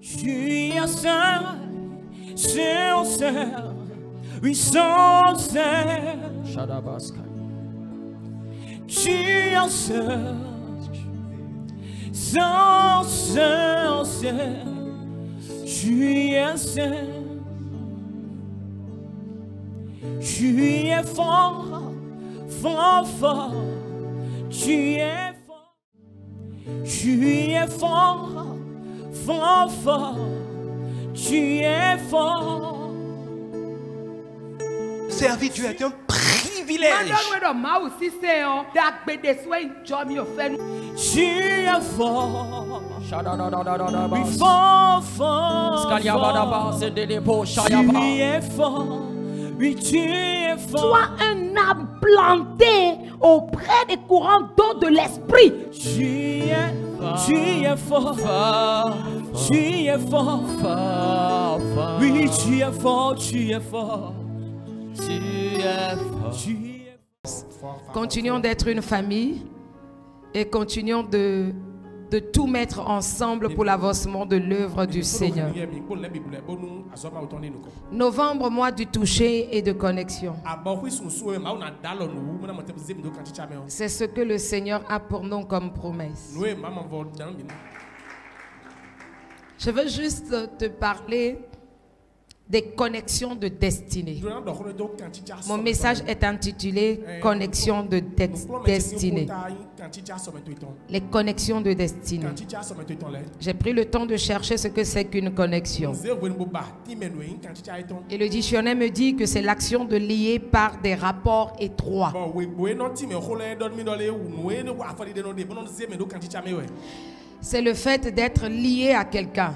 Tu es saint, sincère, oui sincère. Tu es saint, sincère, tu es saint. Tu es fort, fort, fort. Tu es fort. Tu es fort, fort, fort. Tu es fort. Servir Dieu est un privilège. Tu es fort. Oui, fort, fort. Tu es fort. Oui, tu es fort. Sois un arbre planté auprès des courants d'eau de l'esprit. Tu es fort. Tu es fort. Oui, tu es fort, tu es fort. Tu es fort. Continuons d'être une famille et continuons de tout mettre ensemble pour l'avancement de l'œuvre du Seigneur. Novembre, mois du toucher et de connexion. C'est ce que le Seigneur a pour nous comme promesse. Je veux juste te parler des connexions de destinée. Mon message est intitulé Connexion de destinée. Les connexions de destinée. J'ai pris le temps de chercher ce que c'est qu'une connexion. Et le dictionnaire me dit que c'est l'action de lier par des rapports étroits. C'est le fait d'être lié à quelqu'un.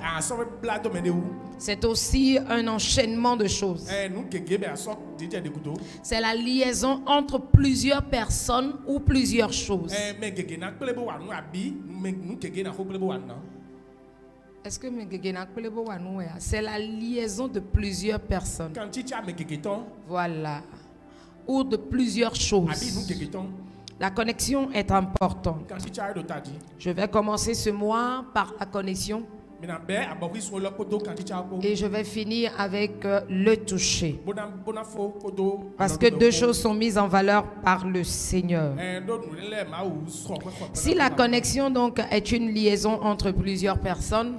C'est aussi un enchaînement de choses. C'est la liaison entre plusieurs personnes ou plusieurs choses. Est-ce que c'est la liaison de plusieurs personnes? Voilà. Ou de plusieurs choses. La connexion est importante. Je vais commencer ce mois par la connexion. Et je vais finir avec le toucher. Parce que deux choses sont mises en valeur par le Seigneur. Si la connexion donc est une liaison entre plusieurs personnes,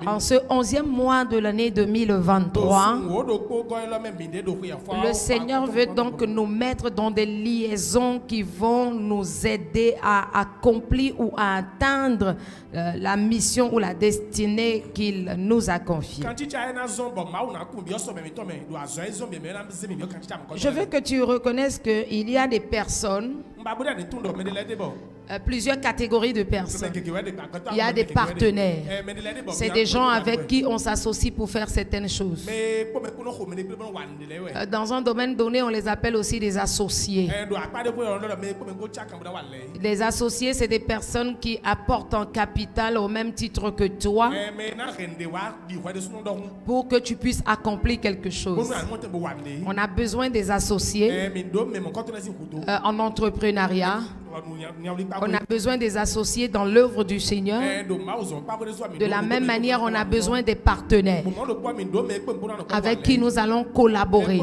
en ce 11e mois de l'année 2023, le Seigneur veut donc nous mettre dans des liaisons qui vont nous aider à accomplir ou à atteindre la mission ou la destinée qu'il nous a confiée. Je veux que tu reconnaisses qu'il y a des personnes, plusieurs catégories de personnes. Il y a des partenaires. C'est des gens avec qui on s'associe pour faire certaines choses. Dans un domaine donné, on les appelle aussi des associés. Les associés, c'est des personnes qui apportent en capital au même titre que toi pour que tu puisses accomplir quelque chose. On a besoin des associés en entrepreneuriat. On a besoin des associés dans l'œuvre du Seigneur. De la même manière, on a besoin des partenaires avec qui nous allons collaborer.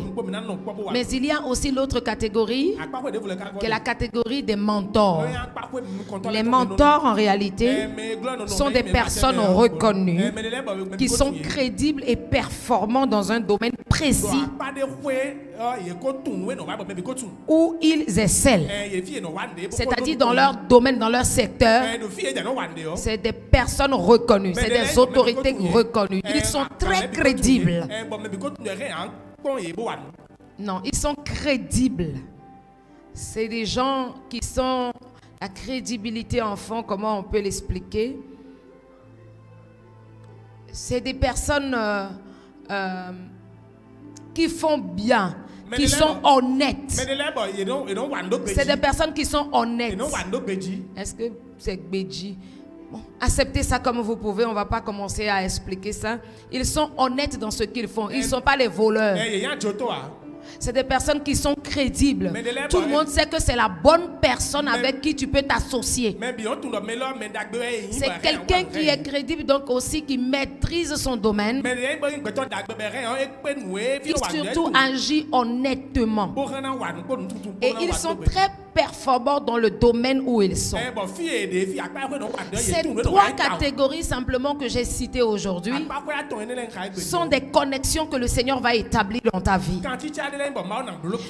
Mais il y a aussi l'autre catégorie, qui est la catégorie des mentors. Les mentors, en réalité, sont des personnes reconnues, qui sont crédibles et performants dans un domaine précis où ils excellent. C'est-à-dire dans leur domaine, dans leur secteur, c'est des personnes reconnues, c'est des autorités reconnues. Ils sont très crédibles. Non, ils sont crédibles. C'est des gens qui sont... La crédibilité en fond, comment on peut l'expliquer? C'est des personnes qui font bien, qui sont honnêtes. C'est des personnes qui sont honnêtes. Est-ce que c'est Béji? Bon, acceptez ça comme vous pouvez, on ne va pas commencer à expliquer ça. Ils sont honnêtes dans ce qu'ils font, ils ne sont pas les voleurs. C'est des personnes qui sont crédibles. Tout le monde sait que c'est la bonne personne avec qui tu peux t'associer. C'est quelqu'un qui est crédible, donc aussi qui maîtrise son domaine. Qui surtout agit honnêtement. Et ils sont très performants dans le domaine où ils sont. Ces trois catégories simplement que j'ai citées aujourd'hui sont des connexions que le Seigneur va établir dans ta vie.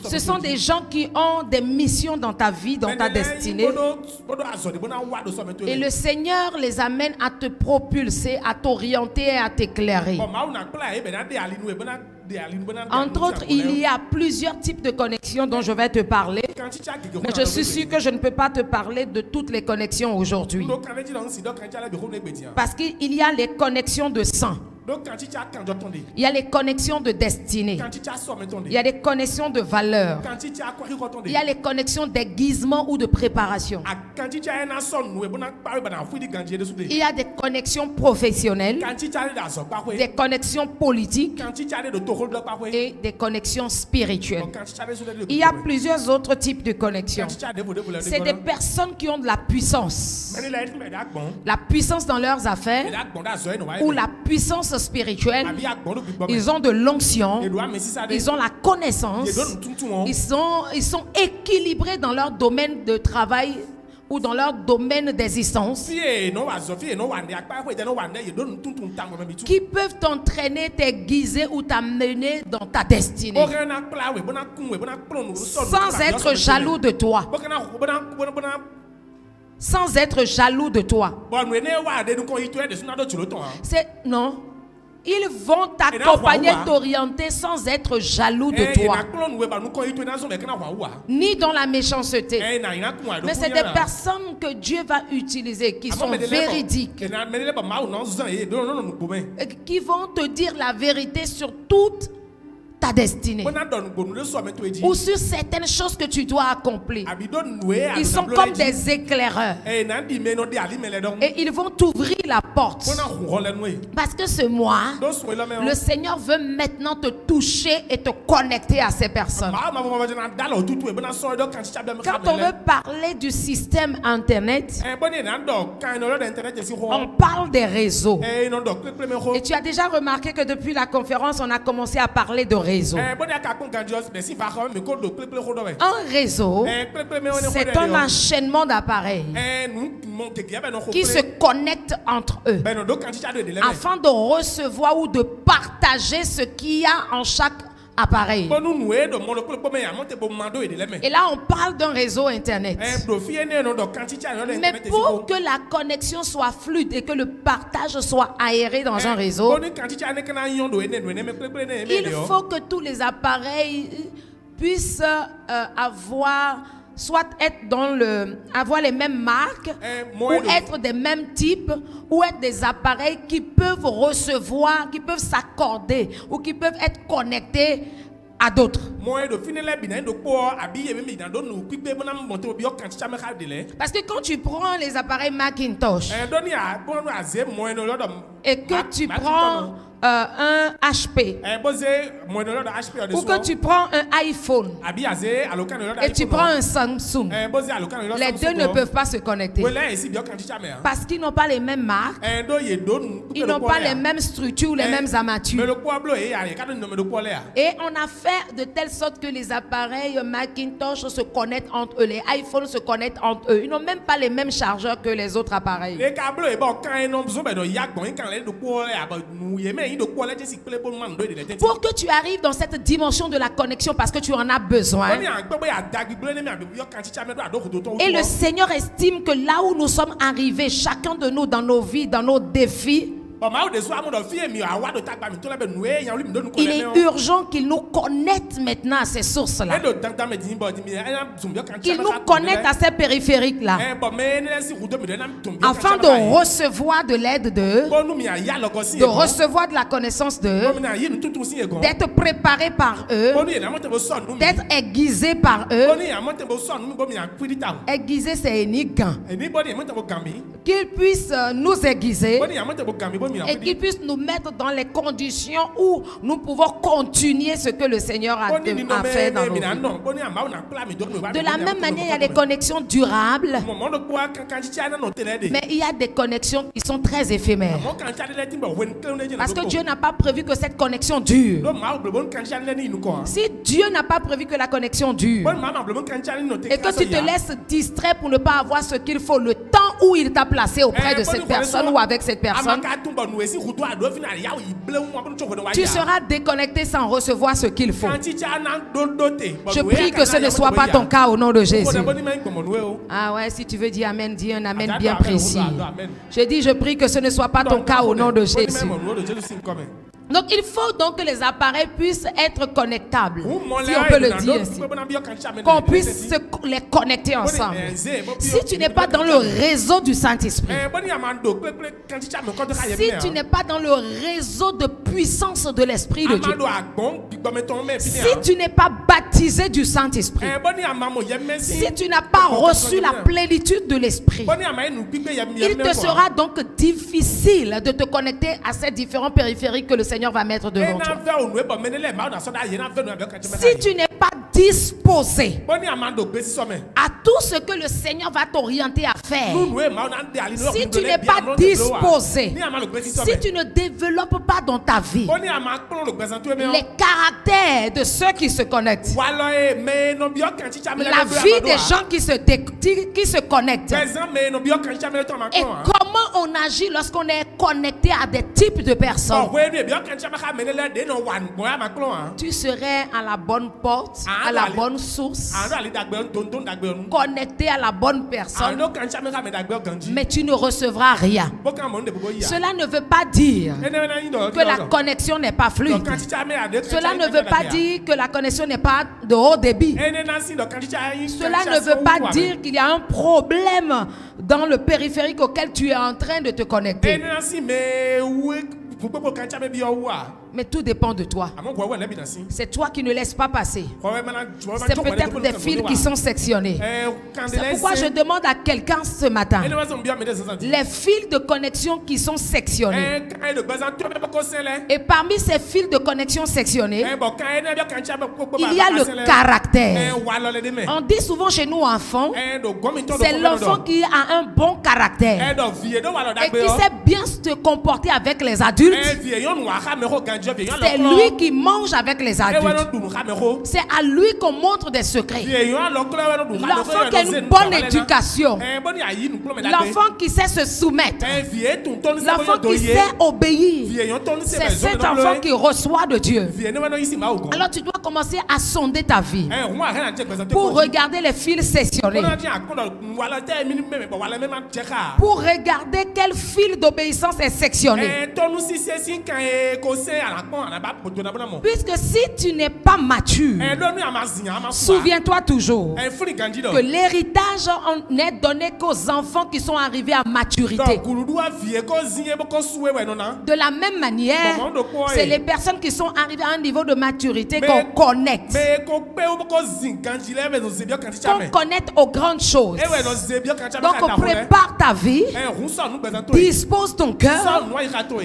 Ce sont des gens qui ont des missions dans ta vie, dans ta destinée. Et le Seigneur les amène à te propulser, à t'orienter et à t'éclairer. Entre autres, il y a plusieurs types de connexions dont je vais te parler. Mais je suis sûr que je ne peux pas te parler de toutes les connexions aujourd'hui. Parce qu'il y a les connexions de sang. Il y a les connexions de destinée. Il y a les connexions de valeur. Il y a les connexions d'aiguisement ou de préparation. Il y a des connexions professionnelles, des connexions politiques et des connexions spirituelles. Il y a plusieurs autres types de connexions. C'est des personnes qui ont de la puissance. La puissance dans leurs affaires ou la puissance spirituelle. Ils ont de l'onction. Ils ont la connaissance. Ils sont équilibrés dans leur domaine de travail ou dans leur domaine d'existence, qui peuvent t'entraîner, t'aiguiser ou t'amener dans ta destinée sans être jaloux de toi. Sans être jaloux de toi. Non. Ils vont t'accompagner, t'orienter sans être jaloux de toi. Ni dans la méchanceté. Mais c'est des personnes que Dieu va utiliser, qui sont véridiques. Qui vont te dire la vérité sur toute ta destinée ou sur certaines choses que tu dois accomplir. Ils sont comme des éclaireurs et ils vont t'ouvrir la porte, parce que ce mois le Seigneur veut maintenant te toucher et te connecter à ces personnes. Quand on veut parler du système internet, on parle des réseaux, et tu as déjà remarqué que depuis la conférence on a commencé à parler de réseaux. Un réseau, c'est un enchaînement d'appareils qui se connectent entre eux afin de recevoir ou de partager ce qu'il y a en chaque appareil. Et là on parle d'un réseau internet. Mais pour que la connexion soit fluide et que le partage soit aéré dans un réseau, il faut que tous les appareils puissent avoir les mêmes marques, ou être des mêmes types, ou être des appareils qui peuvent recevoir, qui peuvent s'accorder, ou qui peuvent être connectés à d'autres. Parce que quand tu prends les appareils Macintosh et que tu prends un HP, ou que tu prends un iPhone et tu prends un Samsung, les deux ne peuvent pas se connecter parce qu'ils n'ont pas les mêmes marques, ils n'ont pas les mêmes structures, les mêmes armatures. Et on a fait de telle sorte que les appareils Macintosh se connectent entre eux, les iPhones se connectent entre eux. Ils n'ont même pas les mêmes chargeurs que les autres appareils. Pour que tu arrives dans cette dimension de la connexion, parce que tu en as besoin. Et le Seigneur estime que là où nous sommes arrivés, chacun de nous dans nos vies, dans nos défis, il est urgent qu'il nous connecte maintenant à ces sources-là. Qu'il nous connecte à ces périphériques-là. Afin de recevoir de l'aide d'eux, de recevoir de la connaissance d'eux, d'être préparé par eux, d'être aiguisé par eux. Aiguiser, c'est énigan. Qu'ils puissent nous aiguiser et qu'il puisse nous mettre dans les conditions où nous pouvons continuer ce que le Seigneur a fait dans nos vies. De la même manière, il y a des connexions durables, mais il y a des connexions qui sont très éphémères. Parce que Dieu n'a pas prévu que cette connexion dure. Si Dieu n'a pas prévu que la connexion dure et que tu te laisses distraire pour ne pas avoir ce qu'il faut, le temps où il t'a placé auprès de cette personne ou avec cette personne, tu seras déconnecté sans recevoir ce qu'il faut. Je prie que ce ne soit pas ton cas au nom de Jésus. Ah ouais, si tu veux dire amen, dis un amen bien précis. Je dis, je prie que ce ne soit pas ton cas au nom de Jésus. Donc il faut donc que les appareils puissent être connectables, si on peut le dire ainsi, qu'on puisse les connecter ensemble. Si tu n'es pas dans le réseau du Saint-Esprit, si tu n'es pas dans le réseau de puissance de l'Esprit de Dieu, si tu n'es pas baptisé du Saint-Esprit, si tu n'as pas reçu la plénitude de l'Esprit, il te sera donc difficile de te connecter à ces différents périphériques que le Seigneur va mettre devant toi. Si tu n'es pas disposé à tout ce que le Seigneur va t'orienter à faire, si tu n'es pas disposé, si tu ne développes pas dans ta vie les caractères de ceux qui se connectent, la vie des gens qui se connectent, et comment on agit lorsqu'on est connecté à des types de personnes, tu serais à la bonne porte, à la bonne source, connecté à la bonne personne, mais tu ne recevras rien. Cela ne veut pas dire que la connexion n'est pas fluide. Cela ne veut pas dire que la connexion n'est pas de haut débit. Cela ne veut pas dire qu'il y a un problème dans le périphérique auquel tu es en train de te connecter. Mais tout dépend de toi. C'est toi qui ne laisses pas passer. C'est peut-être des fils qui sont sectionnés. C'est pourquoi je demande à quelqu'un ce matin, les fils de connexion qui sont sectionnés, et parmi ces fils de connexion sectionnés, il y a le caractère. On dit souvent chez nous enfants, c'est l'enfant qui a un bon caractère et qui sait bien se comporter avec les adultes. C'est lui qui mange avec les adultes. C'est à lui qu'on montre des secrets. L'enfant qui a une bonne éducation, l'enfant qui sait se soumettre, l'enfant qui sait obéir, c'est cet enfant qui reçoit de Dieu. Alors tu dois commencer à sonder ta vie pour regarder les fils sectionnés, pour regarder quel fil d'obéissance est sectionné. Puisque si tu n'es pas mature, souviens-toi toujours que l'héritage n'est donné qu'aux enfants qui sont arrivés à maturité. De la même manière, c'est les personnes qui sont arrivées à un niveau de maturité qu'on connecte. Qu'on connecte aux grandes choses. Donc prépare ta vie, dispose ton cœur,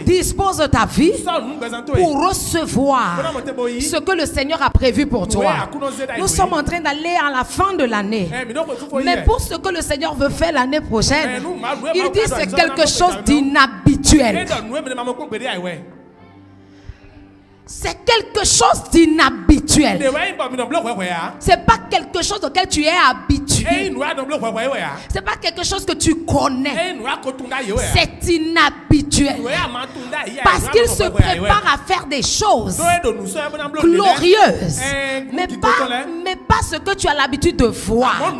dispose ta vie pour recevoir ce que le Seigneur a prévu pour toi. Nous sommes en train d'aller à la fin de l'année, mais pour ce que le Seigneur veut faire l'année prochaine, il dit c'est quelque chose d'inhabituel. C'est quelque chose d'inhabituel. C'est pas quelque chose auquel tu es habitué. C'est pas quelque chose que tu connais. C'est inhabituel. Parce qu'il se prépare à faire des choses glorieuses. Mais pas ce que tu as l'habitude de voir.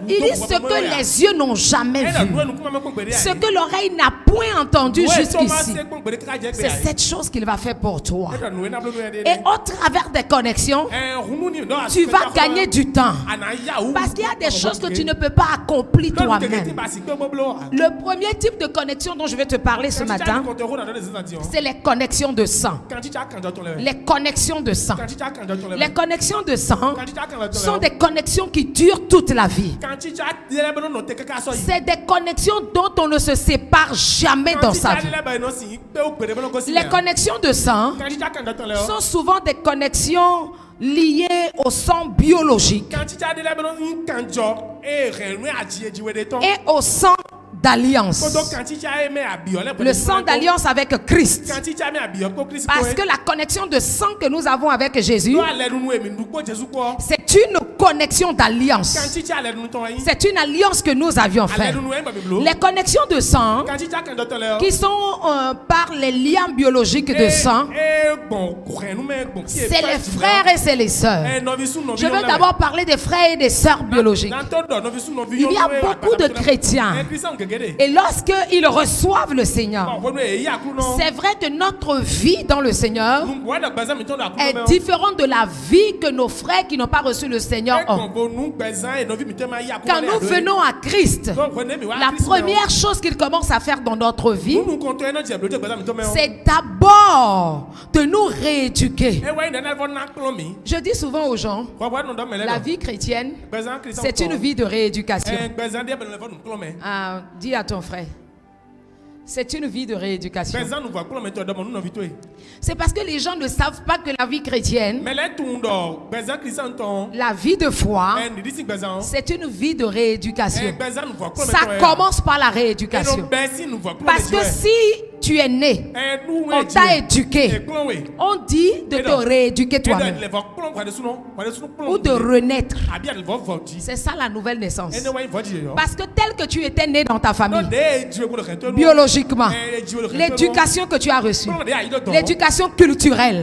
Il dit ce que les yeux n'ont jamais vu. Ce que l'oreille n'a point entendu jusqu'ici. C'est cette chose qu'il va faire pour toi. Et au travers des connexions, tu vas gagner du temps. Parce qu'il y a des choses que tu ne peux pas accomplir toi-même. Le premier type de connexion dont je vais te parler ce matin, c'est les connexions de sang. Les connexions de sang. Les connexions de sang sont des connexions qui durent toute la vie. C'est des connexions dont on ne se sépare jamais dans sa vie. Les connexions de sang sont souvent des connexions liées au sang biologique et au sang d'alliance. Le sang d'alliance avec Christ. Parce que la connexion de sang que nous avons avec Jésus, c'est une connexion d'alliance. C'est une alliance que nous avions faite. Les connexions de sang qui sont par les liens biologiques de sang, c'est les frères et c'est les sœurs. Je veux d'abord parler des frères et des sœurs biologiques. Il y a beaucoup de chrétiens. Et lorsqu'ils reçoivent le Seigneur, c'est vrai que notre vie dans le Seigneur est différente de la vie que nos frères qui n'ont pas reçu le Seigneur ont. Quand nous venons à Christ, la première chose qu'il commence à faire dans notre vie, c'est d'abord de nous rééduquer. Je dis souvent aux gens, la vie chrétienne, c'est une vie de rééducation. Dis à ton frère, c'est une vie de rééducation. C'est parce que les gens ne savent pas que la vie chrétienne, la vie de foi, c'est une vie de rééducation. Ça commence par la rééducation. Parce que si tu es né, on t'a éduqué, on dit de te rééduquer toi-même ou de renaître. C'est ça la nouvelle naissance. Parce que tel que tu étais né dans ta famille, biologiquement, l'éducation que tu as reçue, l'éducation culturelle,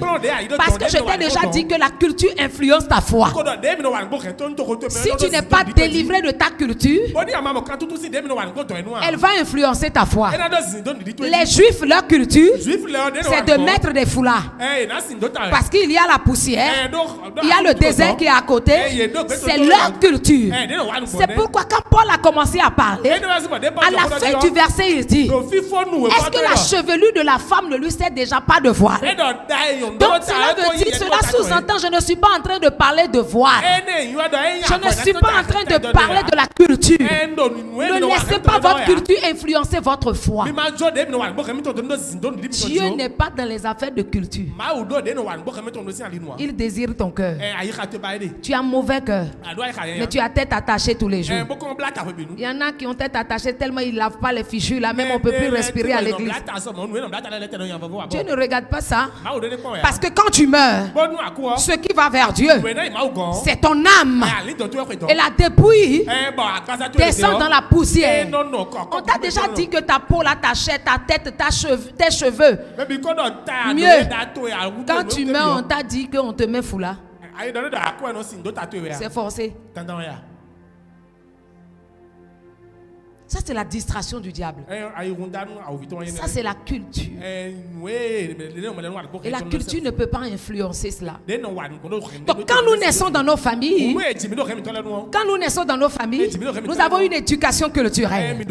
parce que je t'ai déjà dit que la culture influence ta foi. Si tu n'es pas délivré de ta culture, elle va influencer ta foi. Les Juifs, leur culture, c'est de mettre des foulards. Parce qu'il y a la poussière, il y a le désert qui est à côté. C'est leur culture. C'est pourquoi quand Paul a commencé à parler, à la fin du verset, il dit, est-ce que la chevelure de la femme ne lui sert déjà pas de voile? Donc cela veut dire, cela sous-entend, je ne suis pas en train de parler de voile. Je ne suis pas en train de parler de la culture. Ne laissez pas votre culture influencer votre foi. Dieu n'est pas dans les affaires de culture. Il désire ton cœur. Tu as un mauvais cœur, mais tu as tête attachée tous les jours. Il y en a qui ont tête attachée tellement ils ne lavent pas les fichus. Là même on ne peut plus respirer à l'église. Dieu ne regarde pas ça. Parce que quand tu meurs, ce qui va vers Dieu, c'est ton âme. Et la dépouille descend dans la poussière. On t'a déjà dit que ta peau, là, ta chair, ta tête, tes cheveux. Mieux, quand tu meurs, on t'a dit qu'on te met foulard. C'est forcé. Ça, c'est la distraction du diable. Ça, c'est la culture. Et la culture ne peut pas influencer cela. Donc, quand nous naissons dans nos familles, nous avons une éducation culturelle,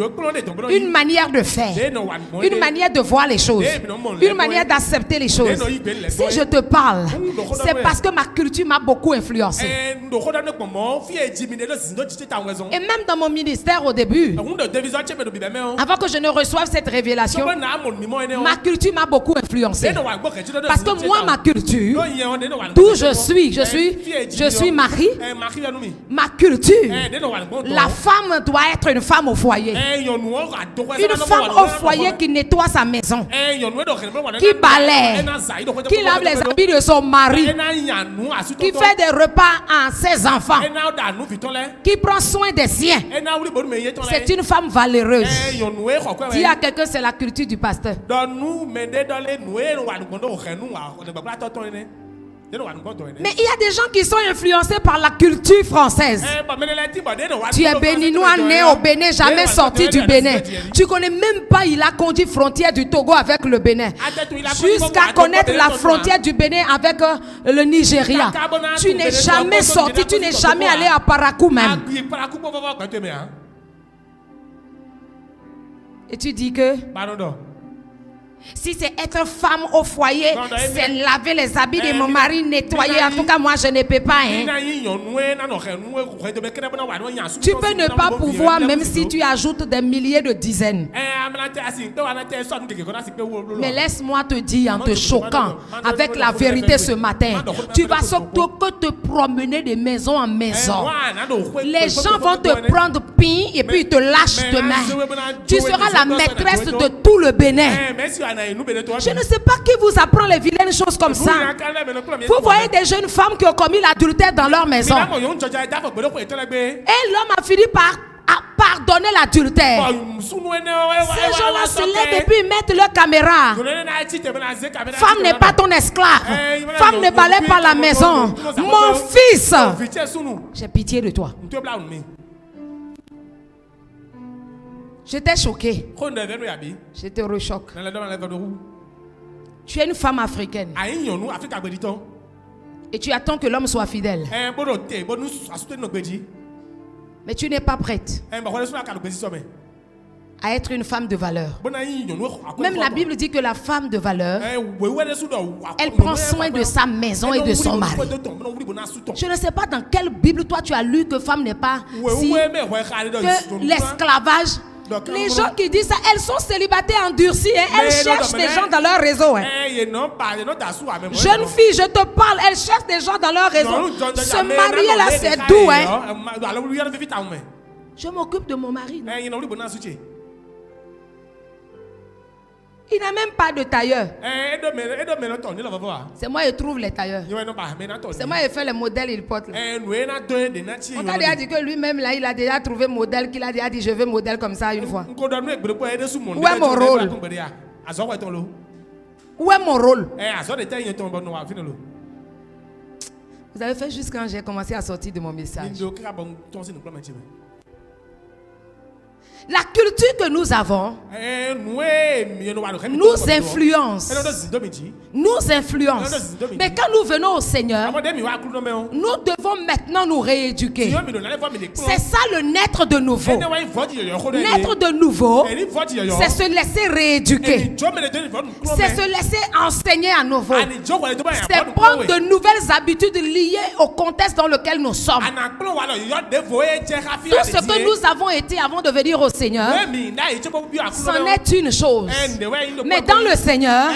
une manière de faire, une manière de voir les choses, une manière d'accepter les choses. Si je te parle, c'est parce que ma culture m'a beaucoup influencé. Et même dans mon ministère au début, avant que je ne reçoive cette révélation, ma culture m'a beaucoup influencé. Parce que moi, ma culture, d'où je suis Marie, ma culture, la femme doit être une femme au foyer. Une femme au foyer qui nettoie sa maison, qui balaie, qui lave les habits de son mari, qui fait des repas à ses enfants, qui prend soin des siens. C'est une femme valeureuse. Dis à quelqu'un, c'est la culture du pasteur. Mais il y a des gens qui sont influencés par la culture française. Tu es béninois, né au Bénin, jamais sorti du Bénin. Tu connais même pas, il a conduit frontière du Togo avec le Bénin, jusqu'à connaître la frontière du Bénin avec le Nigeria. Tu n'es jamais sorti, tu n'es jamais allé à Parakou même. Et tu dis que Si c'est être femme au foyer, c'est laver les habits de mon mari, nettoyer. En tout cas, moi, je ne peux pas. Hein. Tu peux ne pas pouvoir, même si tu ajoutes des milliers de dizaines. Mais laisse-moi te dire, en te choquant, avec la vérité ce matin, tu vas surtout que te promener de maison en maison. Les gens vont te prendre pin et puis ils te lâchent demain. Tu seras la maîtresse de tout le Bénin. Je ne sais pas qui vous apprend les vilaines choses comme ça. Vous voyez des jeunes femmes qui ont commis l'adultère dans leur maison. Et l'homme a fini par pardonner l'adultère. Ces gens-là se lèvent et puis mettent leur caméra. Femme n'est pas ton esclave. Femme ne balaie pas la maison. Mon fils, j'ai pitié de toi. J'étais choquée. Je te rechoque. Tu es une femme africaine. Et tu attends que l'homme soit fidèle. Mais tu n'es pas prête à être une femme de valeur. Même la Bible dit que la femme de valeur, elle prend soin de sa maison et de son mari. Je ne sais pas dans quelle Bible toi tu as lu que femme n'est pas si, que l'esclavage. Les gens qui disent ça, elles sont célibataires endurcies. Hein? Elles cherchent des gens dans leur réseau. Hein? Jeune fille, je te parle, elles cherchent des gens dans leur réseau. Se marier là, c'est doux. Hein? Je m'occupe de mon mari. Il n'a même pas de tailleur. C'est moi qui trouve les tailleurs. C'est moi qui fais les modèles il porte. On t'a déjà dit que lui-même là, il a déjà trouvé modèle, qu'il a déjà dit je veux modèle comme ça une fois. Où est mon rôle? Où est mon rôle? Vous avez fait juste quand j'ai commencé à sortir de mon message. La culture que nous avons nous influence. Mais quand nous venons au Seigneur, nous devons maintenant nous rééduquer. C'est ça le naître de nouveau. Naître de nouveau, c'est se laisser rééduquer. C'est se laisser enseigner à nouveau. C'est prendre de nouvelles habitudes liées au contexte dans lequel nous sommes. Tout ce que nous avons été avant de venir au Seigneur, c'en est une chose. Mais dans le Seigneur,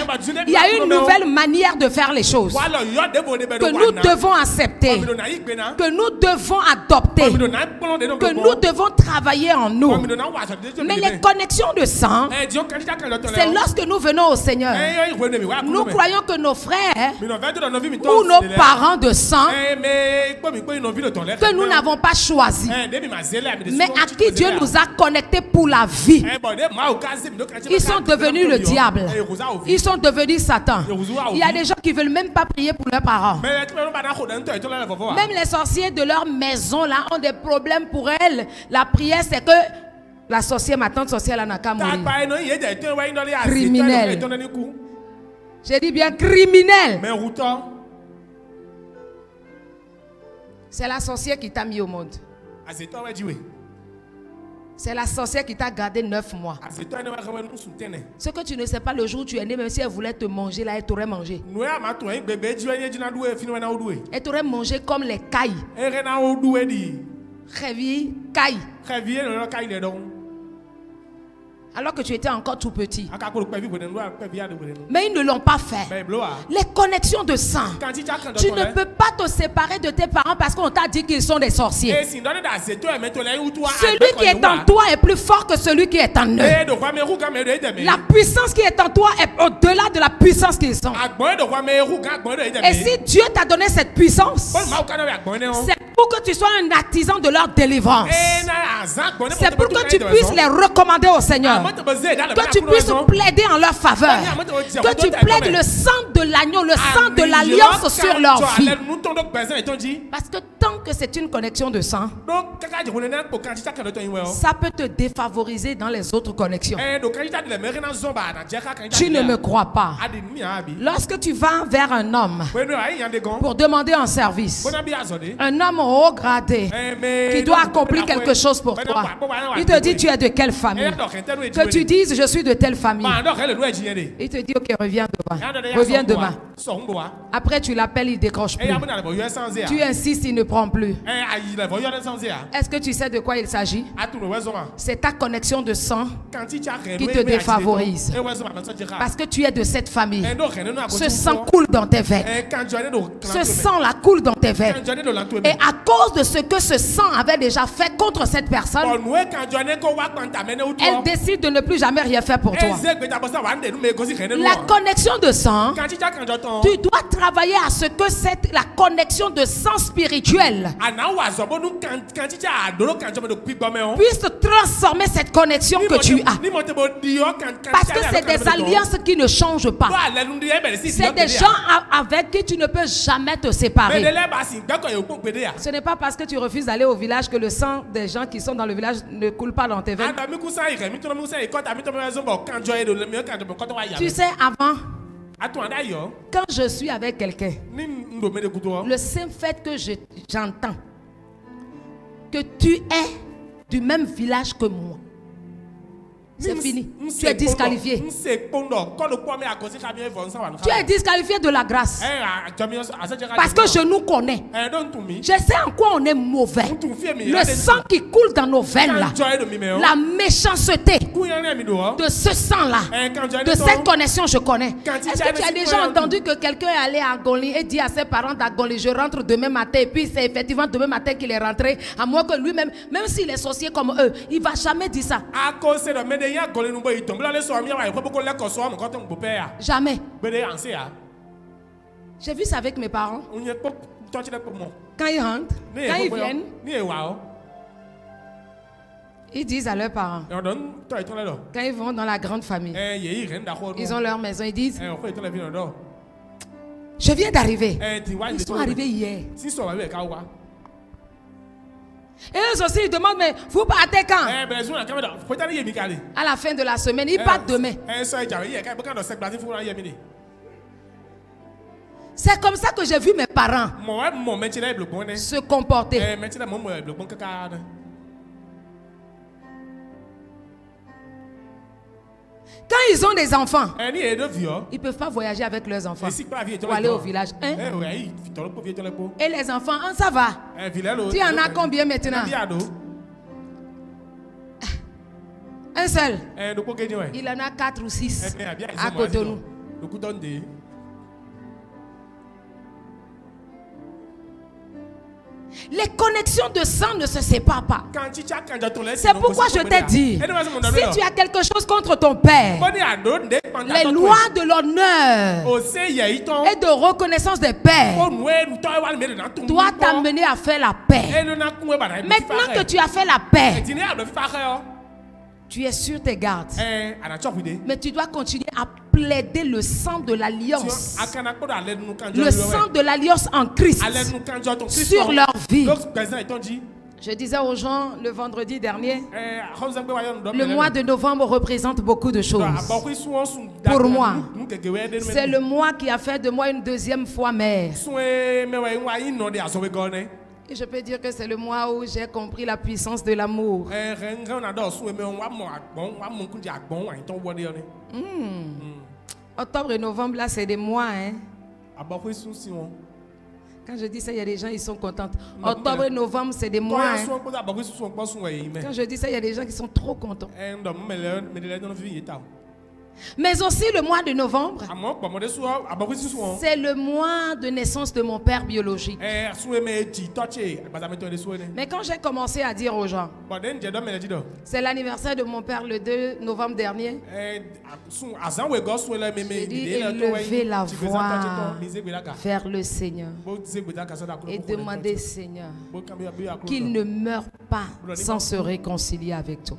il y a une nouvelle manière de faire les choses que nous devons accepter, que nous devons adopter, que nous devons travailler en nous. Mais les connexions de sang, c'est lorsque nous venons au Seigneur. Nous croyons que nos frères ou nos parents de sang que nous n'avons pas choisi, mais à qui Dieu nous a connectés pour la vie. Ils sont devenus le diable. Ils sont devenus Satan. Il y a des gens qui ne veulent même pas prier pour leurs parents. Même les sorciers de leur maison là ont des problèmes pour elles. La prière, c'est que la sorcière, ma tante sorcière, elle n'a qu'à mourir. Criminel. J'ai dit bien criminel. C'est la sorcière qui t'a mis au monde. C'est la sorcière qui t'a gardé 9 mois. Ce que tu ne sais pas, le jour où tu es né, même si elle voulait te manger, là, elle t'aurait mangé. Elle t'aurait mangé comme les cailles. Réveillé, cailles. Alors que tu étais encore tout petit. Mais ils ne l'ont pas fait. Les connexions de sang. Tu ne peux pas te séparer de tes parents parce qu'on t'a dit qu'ils sont des sorciers. Celui qui est en toi est plus fort que celui qui est en eux. La puissance qui est en toi est au-delà de la puissance qu'ils sont. Et si Dieu t'a donné cette puissance, c'est pour que tu sois un artisan de leur délivrance. C'est pour que tu puisses les recommander au Seigneur. Que tu puisses plaider en leur faveur. Que tu plaides le sang de l'agneau, le sang de l'alliance sur leur vie. Parce que tant que c'est une connexion de sang, ça peut te défavoriser dans les autres connexions. Tu ne me crois pas. Lorsque tu vas vers un homme pour demander un service, un homme haut gradé qui doit accomplir quelque chose pour toi. Il te dit, tu es de quelle famille? Que tu dises, je suis de telle famille. Il te dit, ok, reviens demain. Reviens demain. Après, tu l'appelles, il décroche plus. Tu insistes, il ne prend plus. Est-ce que tu sais de quoi il s'agit? C'est ta connexion de sang qui te défavorise. Parce que tu es de cette famille. Ce sang coule dans tes veines. Ce sang-là coule dans tes veines. Et à cause de ce que ce sang avait déjà fait contre cette personne, elle décide de ne plus jamais rien faire pour toi. La connexion de sang, tu dois travailler à ce que la connexion de sang spirituel puisse transformer cette connexion que tu as. Parce que c'est des alliances qui ne changent pas. C'est des gens avec qui tu ne peux jamais te séparer. Ce n'est pas parce que tu refuses d'aller au village que le sang des gens qui sont dans le village ne coule pas dans tes veines. Tu sais, avant, quand je suis avec quelqu'un, le simple fait que j'entends que tu es du même village que moi, c'est fini. Tu es disqualifié. Tu es disqualifié de la grâce. Parce que je nous connais. Je sais en quoi on est mauvais. Le sang qui coule dans nos veines là, la méchanceté de ce sang là, de cette connexion je connais. Est-ce que tu as déjà entendu que quelqu'un est allé à Goli et dit à ses parents d'Agoli, je rentre demain matin, et puis c'est effectivement demain matin qu'il est rentré, à moins que lui-même, même s'il est sorcier comme eux, il ne va jamais dire ça. Jamais. J'ai vu ça avec mes parents. Quand ils rentrent, quand ils viennent, ils disent à leurs parents, quand ils vont dans la grande famille, ils ont leur maison, ils disent, je viens d'arriver. Ils sont arrivés hier. Et eux aussi ils demandent, mais vous partez quand? À la fin de la semaine, ils partent demain. C'est comme ça que j'ai vu mes parents se comporter. Quand ils ont des enfants, ils ne peuvent pas voyager avec leurs enfants pour aller au village. Hein? Et les enfants, ça va. Tu en as combien maintenant? Un seul. Il en a 4 ou 6 à côté de nous. Les connexions de sang ne se séparent pas. C'est pourquoi je t'ai dit, si tu as quelque chose contre ton père, les lois de l'honneur et de reconnaissance des pères doivent t'amener à faire la paix. Maintenant que tu as fait la paix, tu es sur tes gardes. Mais tu dois continuer à plaider le sang de l'alliance. Le sang de l'alliance en Christ sur leur vie. Je disais aux gens le vendredi dernier, le mois de novembre représente beaucoup de choses. Pour moi, c'est le mois qui a fait de moi une deuxième fois mère. Et je peux dire que c'est le mois où j'ai compris la puissance de l'amour. Octobre et novembre, là, c'est des mois. Hein? Quand je dis ça, il y a des gens qui sont contents. Octobre et novembre, c'est des mois. Hein? Quand je dis ça, il y a des gens qui sont trop contents. Mais aussi le mois de novembre, c'est le mois de naissance de mon père biologique. Mais quand j'ai commencé à dire aux gens, c'est l'anniversaire de mon père le 2 novembre dernier, j'ai dit, élevez la voix vers le Seigneur et demandez Seigneur qu'il ne meure pas sans se réconcilier avec toi.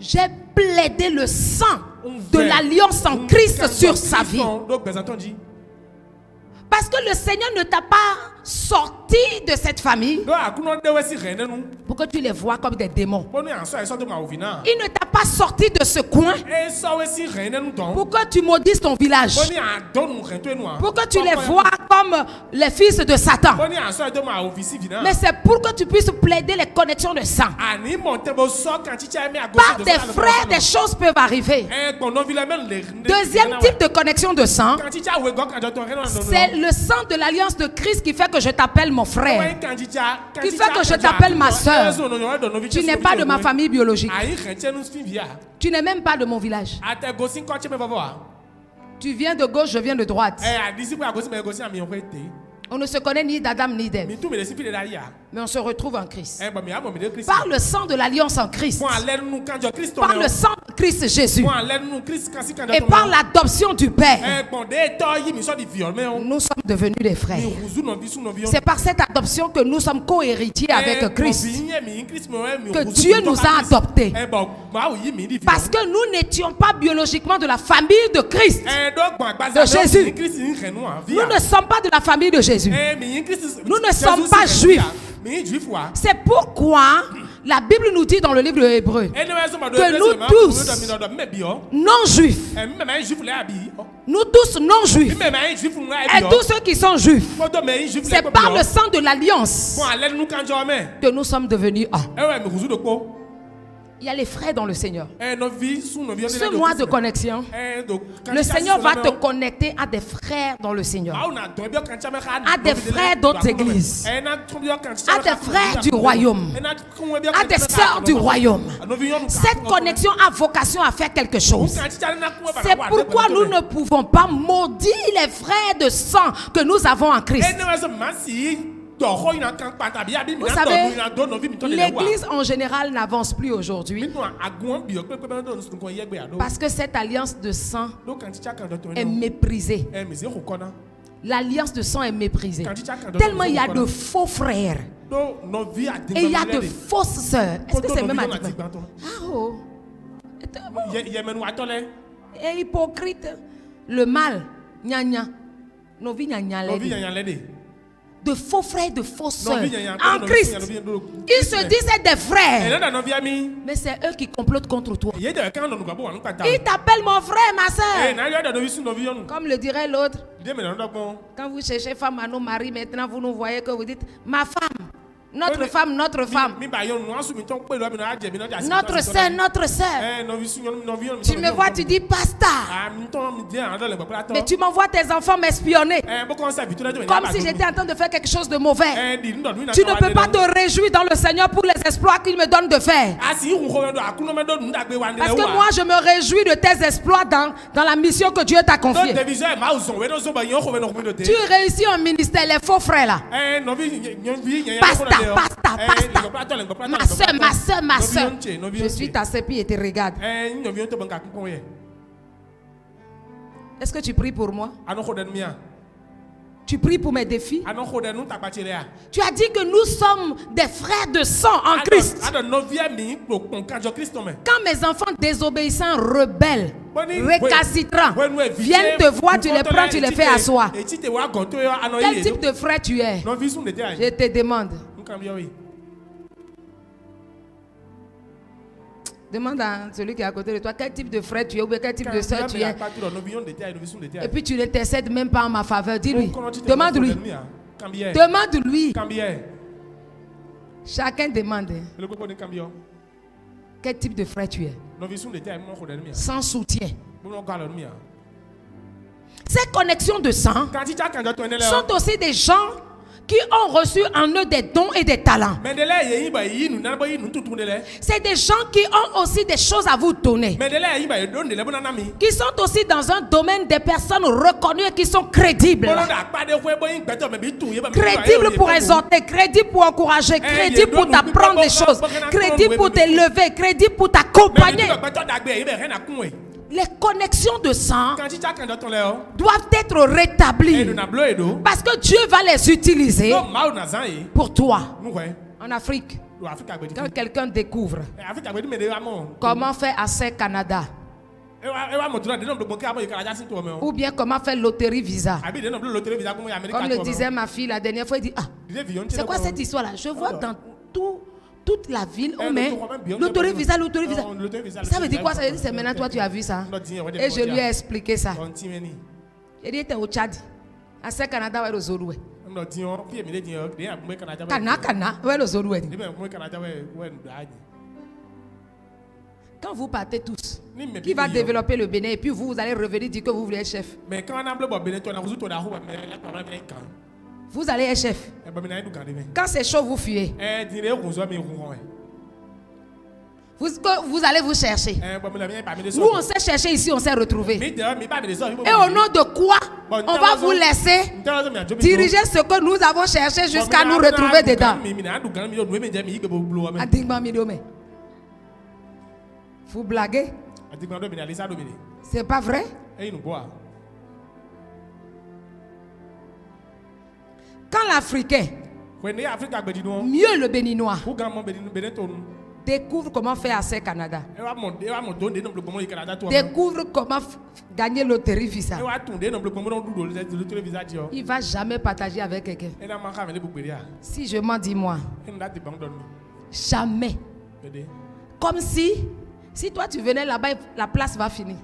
J'ai plaidé le sang de l'alliance en Christ sur sa vie. Parce que le Seigneur ne t'a pas sorti de cette famille pour que tu les vois comme des démons. Il ne t'a pas sorti de ce coin pour que tu maudisses ton village, pour que tu les vois comme les fils de Satan. Mais c'est pour que tu puisses plaider les connexions de sang. Par des frères, des choses peuvent arriver. Deuxième type de connexion de sang, c'est le sang de l'alliance de Christ qui fait que je t'appelle mon frère, qui fait que je t'appelle ma soeur. Tu n'es pas de ma famille biologique. Tu n'es même pas de mon village. Tu viens de gauche, je viens de droite. On ne se connaît ni d'Adam ni d'Ève. Mais on se retrouve en Christ. Par le sang de l'alliance en Christ. Par le sang de Christ Jésus. Et par l'adoption du Père. Nous sommes devenus des frères. C'est par cette adoption que nous sommes co-héritiers avec Christ. Que Dieu nous a adoptés. Parce que nous n'étions pas biologiquement de la famille de Christ. De Jésus. Nous ne sommes pas de la famille de Jésus. Nous ne sommes pas juifs. C'est pourquoi la Bible nous dit dans le livre de Hébreux que nous tous, non-juifs, nous tous non-juifs, et tous ceux qui sont juifs, c'est par le sang de l'alliance que nous sommes devenus un. Il y a les frères dans le Seigneur. Ce mois de connexion, le Seigneur va te connecter à des frères dans le Seigneur, à des frères d'autres églises, à des frères du royaume, à des sœurs du royaume. Cette connexion a vocation à faire quelque chose. C'est pourquoi nous ne pouvons pas maudire les frères de sang que nous avons en Christ. Vous savez, l'église en général n'avance plus aujourd'hui parce que cette alliance de sang est méprisée. L'alliance de sang est méprisée. Tellement il y a de faux frères et il y a de fausses sœurs. Est-ce que c'est même à dire? Ah oh. Et hypocrite. Le mal, gna gna. Nos vies gna gna. De faux frères, de fausses sœurs en Christ. Ils se disent être des frères, mais c'est eux qui complotent contre toi. Ils t'appellent mon frère, ma soeur. Comme le dirait l'autre. Quand vous cherchez femme à nos maris, maintenant vous nous voyez que vous dites ma femme. Notre femme, notre femme. Notre soeur, notre soeur. Tu me vois, tu dis pasta. Mais tu m'envoies tes enfants m'espionner. Comme si j'étais en train de faire quelque chose de mauvais. Tu ne peux pas te réjouir dans le Seigneur pour les exploits qu'il me donne de faire. Parce que moi, je me réjouis de tes exploits dans la mission que Dieu t'a confiée. Tu réussis un ministère, les faux frères là. Pasta. Ma soeur. Je suis ta sépi et te regarde. Est-ce que tu pries pour moi? Tu pries pour mes défis? Tu as dit que nous sommes des frères de sang en Christ. Quand mes enfants désobéissants, rebelles, récalcitrants viennent te voir, tu les prends, tu les fais asseoir. Quel type de frère tu es? Je te demande. Demande à celui qui est à côté de toi quel type de frère tu es ou quel type de soeur tu es. Et puis tu n'intercèdes même pas en ma faveur. Dis-lui. Demande-lui. Demande-lui. Chacun demande. Quel type de frère tu es. Sans soutien. Ces connexions de sang sont aussi des gens qui ont reçu en eux des dons et des talents. C'est des gens qui ont aussi des choses à vous donner. Qui sont aussi dans un domaine des personnes reconnues et qui sont crédibles. Crédibles pour exhorter, crédibles pour encourager, crédibles pour t'apprendre des choses, crédibles pour t'élever, crédibles pour t'accompagner. Les connexions de sang doivent être rétablies parce que Dieu va les utiliser pour toi. En Afrique, quand quelqu'un découvre comment faire Accès Canada, ou bien comment faire loterie visa, comme le disait ma fille la dernière fois, elle dit, ah, c'est quoi cette histoire là? Je vois dans toute la ville, on met loterie visa, loterie visa. Ça veut dire quoi? Ça veut dire c'est maintenant toi tu as vu ça. Et je lui ai expliqué ça. Il dit, était au Tchad. Assez Canada ouais le Zoloué. Non Dion, puis me dit Canada. Cana ouais le Zoloué. Quand vous partez tous, qui va développer le Bénin et puis vous allez revenir dire que vous voulez être chef. Mais quand on a le Bénin, vous allez être chef. Quand c'est chaud, vous fuyez. Vous allez vous chercher. Nous, on s'est cherché ici, on s'est retrouvé. Et au nom de quoi on va vous laisser diriger ce que nous avons cherché jusqu'à nous retrouver dedans? Vous blaguez? C'est pas vrai? Quand l'Africain, mieux le Béninois, découvre comment faire assez Canada, découvre comment gagner loterie visa, il ne va jamais partager avec quelqu'un. Si je m'en dis moi, jamais. Comme si toi tu venais là-bas, la place va finir.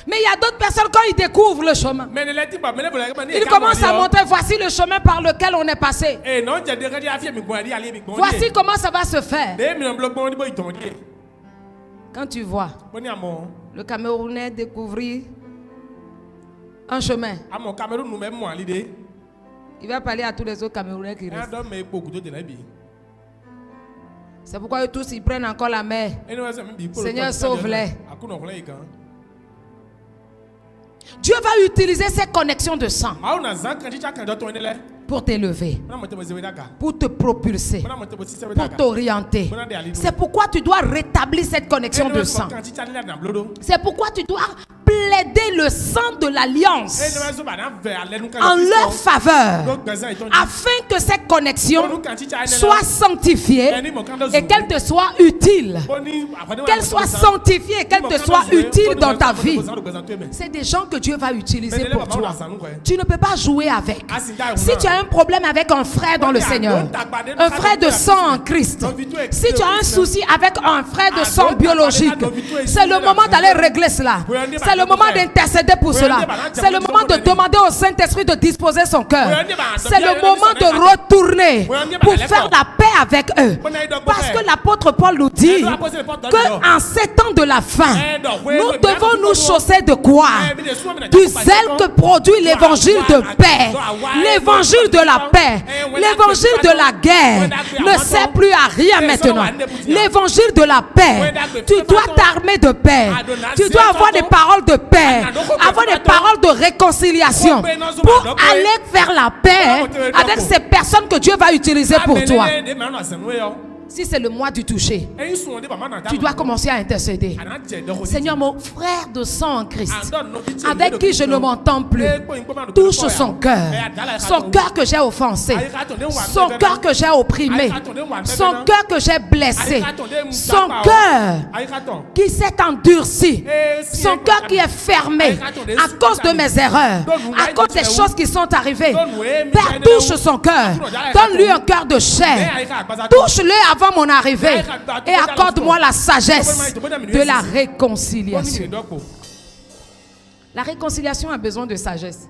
Mais il y a d'autres personnes, quand ils découvrent le chemin, ils commencent à montrer, voici le chemin par lequel on est passé. Voici comment ça va se faire. Quand tu vois le Camerounais découvrir un chemin, il va parler à tous les autres Camerounais qui restent. C'est pourquoi eux tous ils prennent encore la mer. Seigneur, sauve-les. Dieu va utiliser ces connexions de sang pour t'élever, pour te propulser, pour t'orienter. C'est pourquoi tu dois rétablir cette connexion de sang. C'est pourquoi tu dois plaider le sang de l'alliance en leur faveur, afin que cette connexion soit sanctifiée et qu'elle te soit utile. Qu'elle soit sanctifiée et qu'elle te soit utile dans ta vie. C'est des gens que Dieu va utiliser pour toi. Tu ne peux pas jouer avec. Si tu as un problème avec un frère dans le Seigneur, un frère de sang en Christ, si tu as un souci avec un frère de sang biologique, c'est le moment d'aller régler cela. C'est le moment d'intercéder pour cela. C'est le moment de demander au Saint-Esprit de disposer son cœur. C'est le moment de retourner pour faire la paix avec eux. Parce que l'apôtre Paul nous dit qu'en ces temps de la fin, nous devons nous chausser de quoi? Du zèle que produit l'évangile de paix. L'évangile de la paix. L'évangile de la guerre ne sert plus à rien maintenant. L'évangile de la paix. Tu dois t'armer de paix. Tu dois avoir des paroles de paix. Avoir des paroles de réconciliation. Pour aller vers la paix avec ces personnes que Dieu va utiliser pour toi. Si c'est le mois du toucher, tu dois commencer à intercéder. Seigneur, mon frère de sang en Christ, avec qui je ne m'entends plus, touche son cœur que j'ai offensé, son cœur que j'ai opprimé, son cœur que j'ai blessé, son cœur qui s'est endurci, son cœur qui est fermé à cause de mes erreurs, à cause des choses qui sont arrivées. Père, touche son cœur, donne-lui un cœur de chair, touche-le avant mon arrivée et accorde-moi la sagesse de la réconciliation. La réconciliation a besoin de sagesse.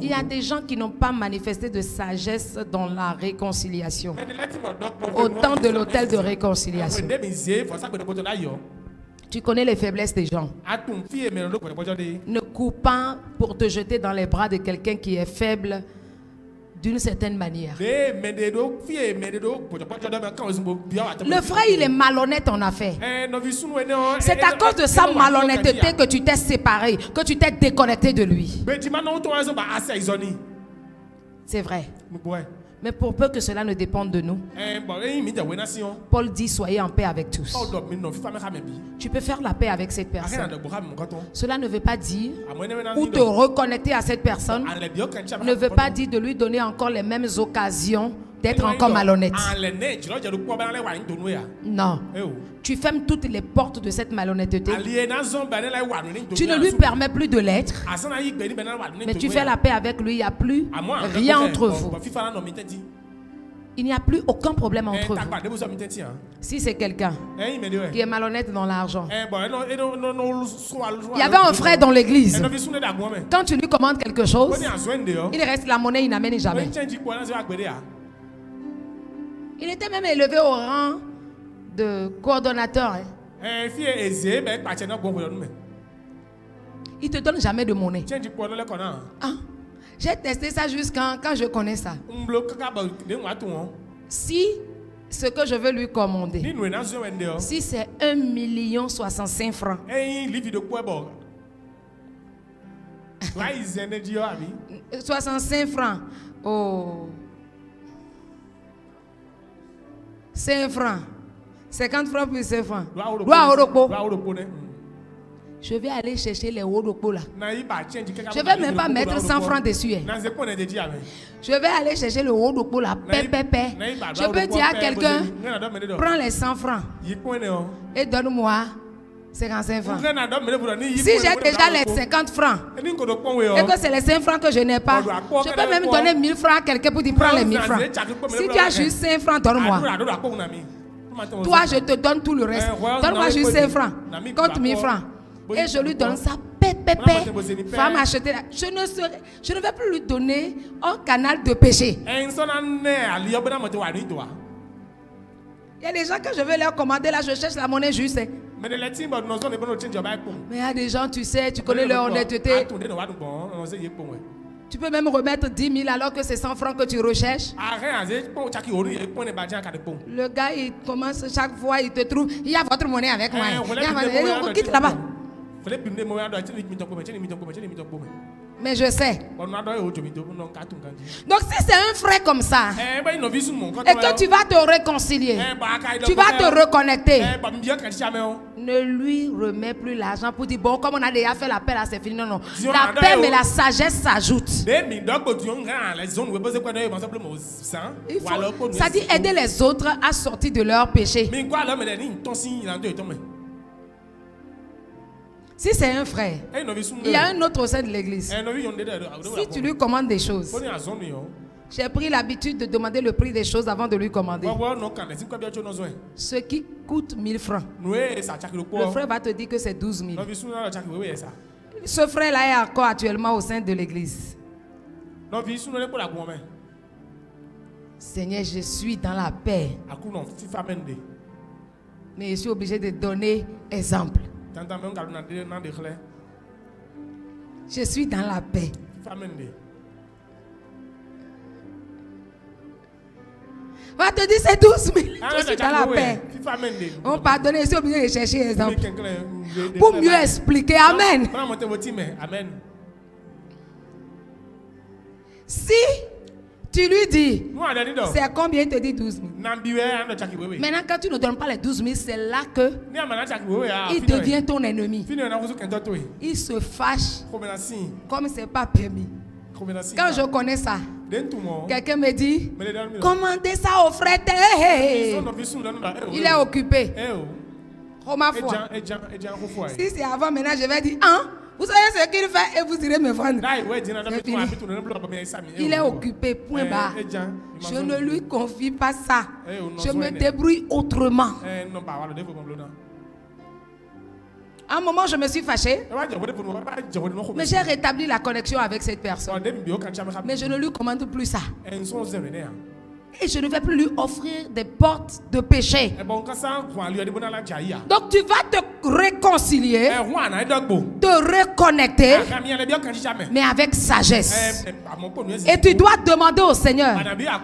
Il y a des gens qui n'ont pas manifesté de sagesse dans la réconciliation. Au temps de l'hôtel de réconciliation. Tu connais les faiblesses des gens. Ne cours pas pour te jeter dans les bras de quelqu'un qui est faible d'une certaine manière. Le frère, il est malhonnête en affaires. C'est à cause de sa malhonnêteté que tu t'es séparé, que tu t'es déconnecté de lui. C'est vrai. Mais pour peu que cela ne dépende de nous, Paul dit soyez en paix avec tous. Tu peux faire la paix avec cette personne. Cela ne veut pas dire ou te reconnecter à cette personne ne veut pas dire de lui donner encore les mêmes occasions d'être encore malhonnête. Non. Tu fermes toutes les portes de cette malhonnêteté. Tu ne lui permets plus de l'être. Mais tu fais la paix avec lui. Il n'y a plus rien entre vous. il n'y a plus aucun problème entre vous. Si c'est quelqu'un qui est malhonnête dans l'argent. Il y avait un frère dans l'église. Quand tu lui commandes quelque chose, il reste la monnaie, il n'amène jamais. Il était même élevé au rang de coordonnateur. Il ne te donne jamais de monnaie. Ah, j'ai testé ça jusqu'à quand je connais ça. Si ce que je veux lui commander, si c'est 1,65 francs, 65 francs, oh, 5 francs, 50 francs plus 5 francs. Je vais aller chercher les Wodoko là. Je ne vais même pas mettre 100 francs dessus. Je vais aller chercher le Wodoko là. Je peux dire à quelqu'un, prends les 100 francs et donne-moi 55 francs. Si j'ai déjà les 50 francs et que c'est les 5 francs que je n'ai pas, je peux même donner 1000 francs à quelqu'un pour dire prends les 1000 francs. Si tu as juste 5 francs, donne-moi. Toi, je te donne tout le reste. Donne-moi juste 5 francs. Compte 1000 francs. Et je lui donne ça. Va m'acheter. Je ne vais plus lui donner un canal de péché. Il y a des gens que je vais leur commander là, je cherche la monnaie juste. Mais il y a des gens, tu sais, tu connais leur honnêteté. Tu peux même remettre 10 000 alors que c'est 100 francs que tu recherches. Le gars, il commence chaque fois, il te trouve. Il y a votre monnaie avec moi. Quitte là-bas. Mais je sais. Donc si c'est un frère comme ça et que tu vas te réconcilier, tu vas te reconnecter, ne lui remets plus l'argent pour dire bon, comme on a déjà fait l'appel, c'est fini. Non, non. La paix mais la sagesse s'ajoute. Ça dit aider les autres à sortir de leur péché. Si c'est un frère, il y a un autre au sein de l'église. Si tu lui commandes des choses, j'ai pris l'habitude de demander le prix des choses avant de lui commander. Ce qui coûte 1000 francs, le frère va te dire que c'est 12 000. Ce frère-là est encore actuellement au sein de l'église. Seigneur, je suis dans la paix, mais je suis obligé de donner exemple. Je suis dans la paix. On va te dire c'est 12 000. Je suis dans la paix. On pardonne, je suis obligé de chercher exemple pour mieux expliquer. Amen. Si tu lui dis, c'est à combien? Il te dit 12 000. Maintenant, quand tu ne donnes pas les 12 000, c'est là que il devient ton ennemi. Il se fâche comme ce n'est pas permis. Quand je connais ça, quelqu'un me dit, commandez ça au frère. Il est occupé. Ma foi. Si c'est avant, maintenant, je vais dire, hein? Vous savez ce qu'il fait et vous irez me vendre. Il est occupé, point barre. Je ne lui confie pas ça. Je me débrouille autrement. À un moment, je me suis fâchée. Mais j'ai rétabli la connexion avec cette personne. Mais je ne lui commande plus ça. Et je ne vais plus lui offrir des portes de péché. Donc tu vas te réconcilier, te reconnecter, mais avec sagesse. Et tu dois demander au Seigneur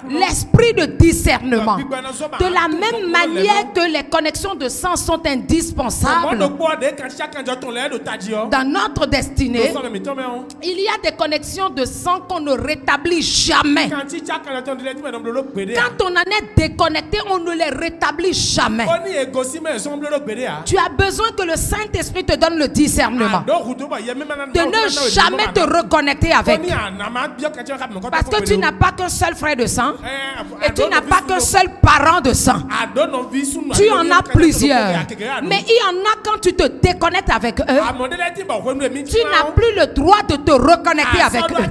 l'esprit de discernement. De la même manière que les connexions de sang sont indispensables dans notre destinée, il y a des connexions de sang qu'on ne rétablit jamais. Quand on en est déconnecté, on ne les rétablit jamais. Tu as besoin que le Saint-Esprit te donne le discernement de ne jamais te reconnecter avec. Parce que tu n'as pas qu'un seul frère de sang et tu n'as pas qu'un seul parent de sang. Tu en as plusieurs. Mais il y en a quand tu te déconnectes avec eux, tu n'as plus le droit de te reconnecter avec eux.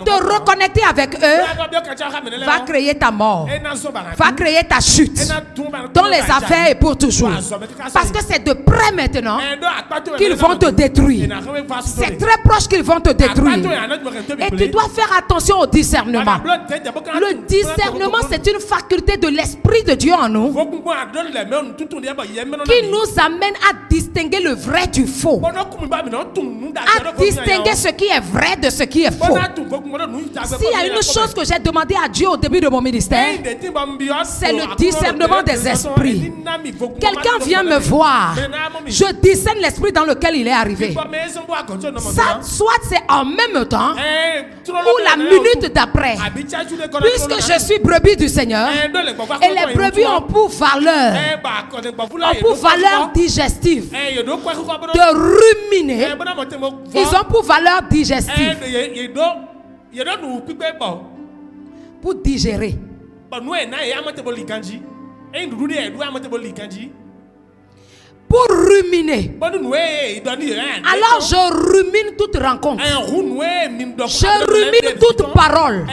Te reconnecter avec eux va créer créer ta mort, va créer ta chute, dont les affaires est pour toujours. Parce que c'est de près maintenant qu'ils vont te détruire. C'est très proche qu'ils vont te détruire. Et tu dois faire attention au discernement. Le discernement, c'est une faculté de l'Esprit de Dieu en nous qui nous amène à distinguer le vrai du faux, à distinguer ce qui est vrai de ce qui est faux. S'il y a une chose que j'ai demandé à Dieu au début de mon ministère, c'est le discernement des esprits. Quelqu'un vient me voir, je discerne l'esprit dans lequel il est arrivé. Ça, soit c'est en même temps ou la minute d'après, puisque je suis brebis du Seigneur et les brebis ont pour valeur digestive de ruminer. Ils ont pour valeur digestive pour digérer. Pour ruminer. Alors je rumine toute rencontre. Je rumine toute parole.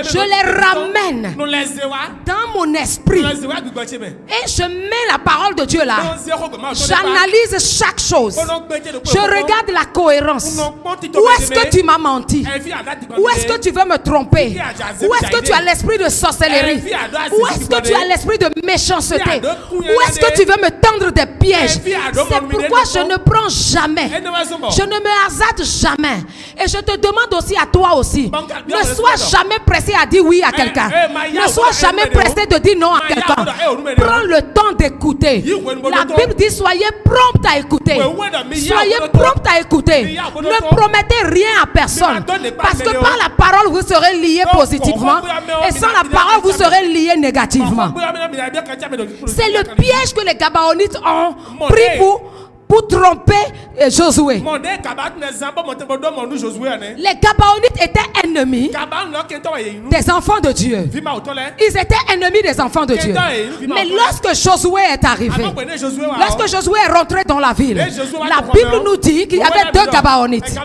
Je les ramène dans mon esprit. Et je mets la parole de Dieu là. J'analyse chaque chose. Je regarde la cohérence. Où est-ce que tu m'as menti? Où est-ce que tu veux me tromper? Où est-ce que tu as l'esprit de sorcellerie? Où est-ce que tu as l'esprit de méchanceté? Où est-ce que tu veux me tendre des pieds? C'est pourquoi je ne prends jamais, je ne me hasarde jamais. Et je te demande aussi à toi aussi, ne sois jamais pressé à dire oui à quelqu'un. Ne sois jamais pressé de dire non à quelqu'un. Prends le temps d'écouter. La Bible dit soyez prompt à écouter. Soyez prompt à écouter. Ne promettez rien à personne. Parce que par la parole vous serez liés positivement. Et sans la parole vous serez liés négativement. C'est le piège que les Gabaonites ont pris pour tromper Josué. Les Gabaonites étaient ennemis des enfants de Dieu. Ils étaient ennemis des enfants de Dieu. Mais lorsque Josué est arrivé, lorsque Josué est rentré dans la ville, la Bible nous dit qu'il y avait deux Gabaonites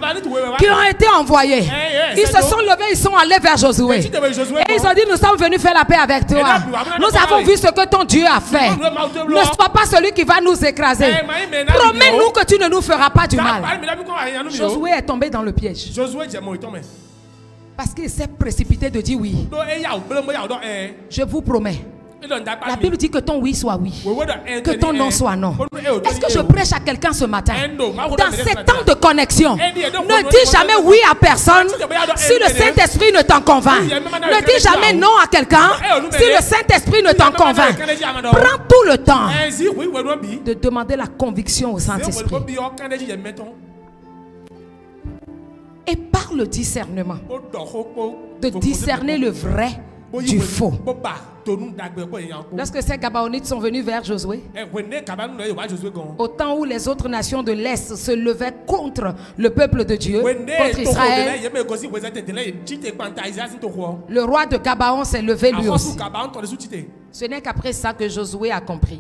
qui ont été envoyés. Ils se sont levés, ils sont allés vers Josué. Et ils ont dit, nous sommes venus faire la paix avec toi. Nous avons vu ce que ton Dieu a fait. Ne sois pas celui qui va nous écraser. Promets-nous que tu ne nous feras pas du mal. Josué est tombé dans le piège. Parce qu'il s'est précipité de dire oui. Je vous promets. La Bible dit que ton oui soit oui, que ton non soit non. Est-ce que je prêche à quelqu'un ce matin? Dans ces temps de connexion, ne dis jamais oui à personne si le Saint-Esprit ne t'en convainc. Ne dis jamais non à quelqu'un si le Saint-Esprit ne t'en convainc. Prends tout le temps de demander la conviction au Saint-Esprit. Et par le discernement, de discerner le vrai du faux. Lorsque ces Gabaonites sont venus vers Josué, au temps où les autres nations de l'Est se levaient contre le peuple de Dieu, contre Israël, le roi de Gabaon s'est levé lui aussi. Ce n'est qu'après ça que Josué a compris.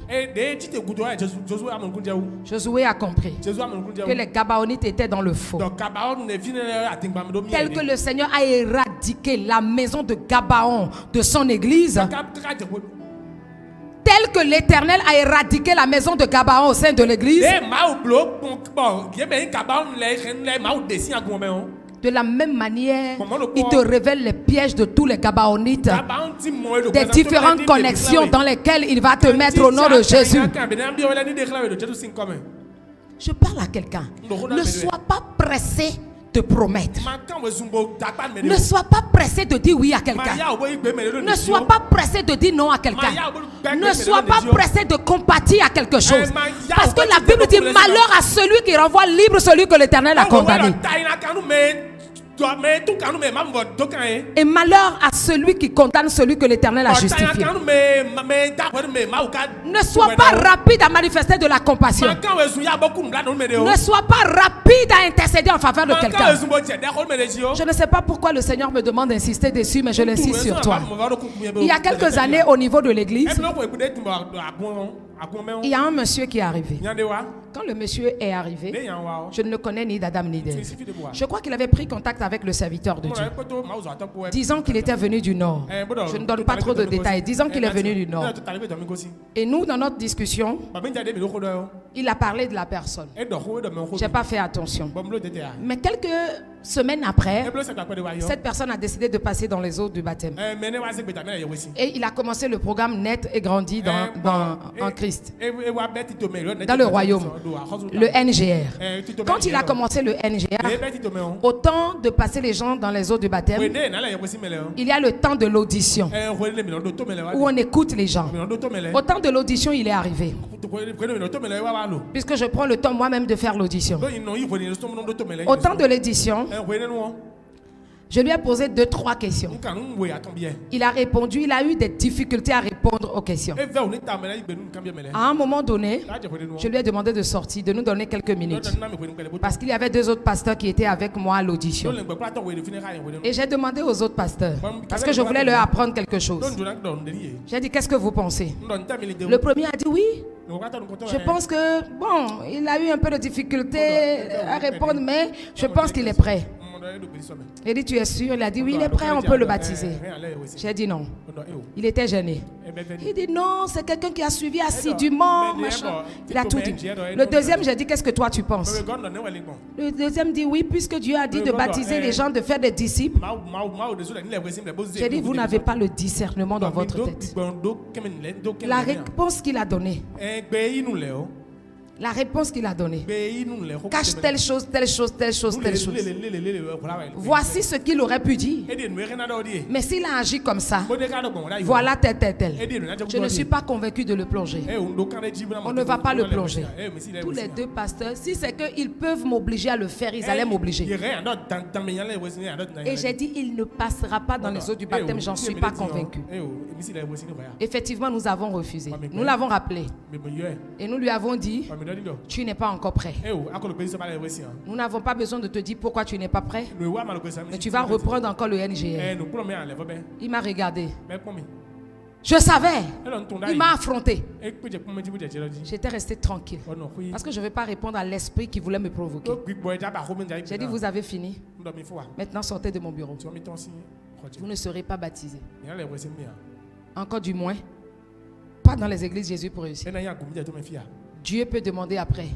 Josué a compris que les Gabaonites étaient dans le faux. Tel que le Seigneur a éradiqué la maison de Gabaon de son église, tel que l'Éternel a éradiqué la maison de Gabaon au sein de l'église, de la même manière, il te révèle les pièges de tous les Gabaonites, des différentes connexions dans lesquelles il va te mettre au nom de Jésus. Je parle à quelqu'un. Ne sois pas pressé de promettre. Ne sois pas pressé de dire oui à quelqu'un. Ne sois pas pressé de dire non à quelqu'un. Ne sois pas pressé de compatir à quelque chose. Parce que la Bible dit malheur à celui qui renvoie libre celui que l'Éternel a condamné. Et malheur à celui qui condamne celui que l'Éternel a justifié. Ne sois pas rapide à manifester de la compassion. Ne sois pas rapide à intercéder en faveur de quelqu'un. Je ne sais pas pourquoi le Seigneur me demande d'insister dessus, mais je l'insiste sur toi. Il y a quelques années, au niveau de l'église, Il y a un monsieur qui est arrivé. Quand le monsieur est arrivé, je ne le connais ni d'Adam ni d'Ève. Je crois qu'il avait pris contact avec le serviteur de Dieu, disant qu'il était venu du Nord. Je ne donne pas trop de détails, disant qu'il est venu du Nord. Et nous, dans notre discussion, il a parlé de la personne. Je n'ai pas fait attention. Mais quelques semaines après, cette personne a décidé de passer dans les eaux du baptême. Et il a commencé le programme Net et Grandi en Christ, dans le royaume, le NGR. Quand il a commencé le NGR, au temps de passer les gens dans les eaux du baptême, il y a le temps de l'audition, où on écoute les gens. Au temps de l'audition, il est arrivé. Puisque je prends le temps moi-même de faire l'audition. Au temps de l'édition, je lui ai posé 2-3 questions. Il a répondu, il a eu des difficultés à répondre aux questions. À un moment donné, je lui ai demandé de sortir, de nous donner quelques minutes. Parce qu'il y avait 2 autres pasteurs qui étaient avec moi à l'audition. Et j'ai demandé aux autres pasteurs, parce que je voulais leur apprendre quelque chose. J'ai dit, qu'est-ce que vous pensez? Le premier a dit oui. Je pense que, bon, il a eu un peu de difficulté à répondre, mais je pense qu'il est prêt. Il dit, tu es sûr? Il a dit, oui, il est prêt, on peut le baptiser. J'ai dit non. Il était gêné. Il dit, non, c'est quelqu'un qui a suivi assidûment. Machin. Il a tout dit. Le deuxième, j'ai dit, qu'est-ce que toi tu penses? Le deuxième dit, oui, puisque Dieu a dit de baptiser les gens, de faire des disciples. J'ai dit, vous n'avez pas le discernement dans votre tête. La réponse qu'il a donnée. La réponse qu'il a donnée. Cache telle chose, telle chose, telle chose, telle chose. Voici ce qu'il aurait pu dire. Mais s'il a agi comme ça, voilà tel, tel, tel. Je ne suis pas convaincu de le plonger. On ne va pas le plonger. Tous les 2 pasteurs, si c'est qu'ils peuvent m'obliger à le faire, ils allaient m'obliger. Et j'ai dit, il ne passera pas dans les eaux du baptême, j'en suis pas convaincu. Effectivement, nous avons refusé. Nous l'avons rappelé. Et nous lui avons dit, tu n'es pas encore prêt. Nous n'avons pas besoin de te dire pourquoi tu n'es pas prêt. Mais tu vas reprendre encore le NGR. Il m'a regardé. Je savais. Il m'a affronté. J'étais resté tranquille. Parce que je ne vais pas répondre à l'esprit qui voulait me provoquer. J'ai dit, vous avez fini. Maintenant, sortez de mon bureau. Vous ne serez pas baptisé. Encore du moins, pas dans les églises Jésus pour réussir. Dieu peut demander après.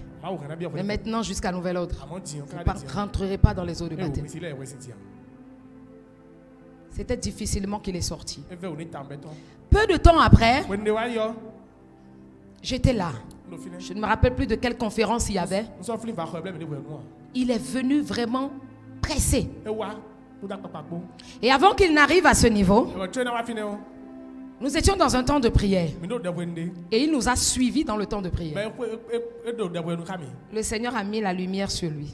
Mais maintenant, jusqu'à nouvel ordre, vous ne rentrerez pas dans les eaux de baptême. C'était difficilement qu'il est sorti. Peu de temps après, j'étais là. Je ne me rappelle plus de quelle conférence il y avait. Il est venu vraiment pressé. Et avant qu'il n'arrive à ce niveau, nous étions dans un temps de prière. Et il nous a suivis dans le temps de prière. Le Seigneur a mis la lumière sur lui.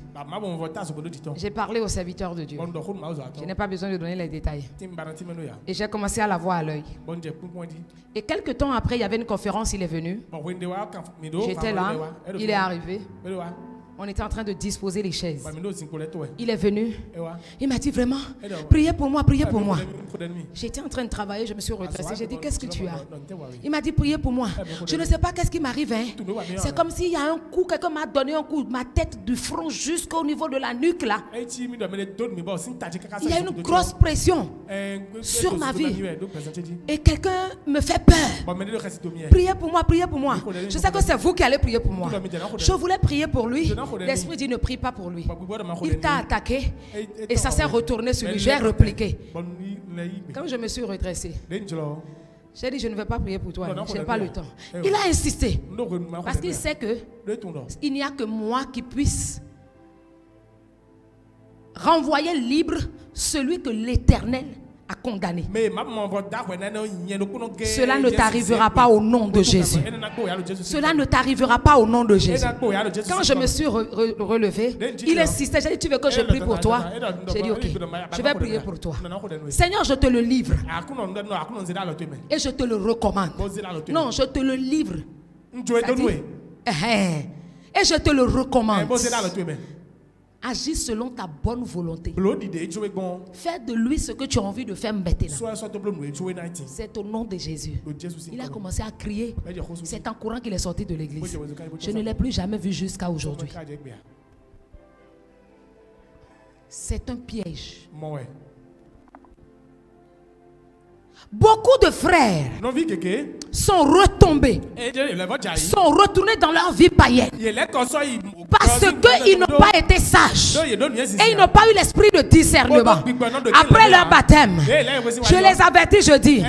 J'ai parlé au serviteur de Dieu. Je n'ai pas besoin de donner les détails. Et j'ai commencé à la voir à l'œil. Et quelques temps après, il y avait une conférence, il est venu. J'étais là, il est arrivé. On était en train de disposer les chaises. Il est venu. Il m'a dit vraiment, priez pour moi, priez pour moi. J'étais en train de travailler, je me suis redressée. J'ai dit, qu'est-ce que tu as? Il m'a dit, priez pour moi. Je ne sais pas qu'est-ce qui m'arrive. Hein. C'est comme s'il y a un coup, quelqu'un m'a donné un coup, ma tête du front jusqu'au niveau de la nuque là. Il y a une grosse pression sur ma vie. Et quelqu'un me fait peur. Priez pour moi, priez pour moi. Je sais que c'est vous qui allez prier pour moi. Je voulais prier pour lui. L'esprit dit ne prie pas pour lui. Il t'a attaqué et ça s'est retourné sur lui. J'ai répliqué. Quand je me suis redressé, j'ai dit je ne vais pas prier pour toi. Je n'ai pas le temps. Il a insisté. Parce qu'il sait que il n'y a que moi qui puisse renvoyer libre celui que l'Éternel a condamné. Cela ne t'arrivera pas au nom de Jésus. Cela ne t'arrivera pas au nom de Jésus. Quand je me suis relevé, il insistait. J'ai dit, tu veux que je prie pour toi? J'ai dit, ok, je vais prier pour toi. Seigneur, je te le livre. Et je te le recommande. Non, je te le livre. Et je te le recommande. Agis selon ta bonne volonté. Fais de lui ce que tu as envie de faire maintenant. C'est au nom de Jésus. Il a commencé à crier. C'est en courant qu'il est sorti de l'église. Je ne l'ai plus jamais vu jusqu'à aujourd'hui. C'est un piège. Beaucoup de frères sont retombés, sont retournés dans leur vie païenne parce qu'ils n'ont pas été sages et ils n'ont pas eu l'esprit de discernement. Après leur baptême, je les avertis, je dis,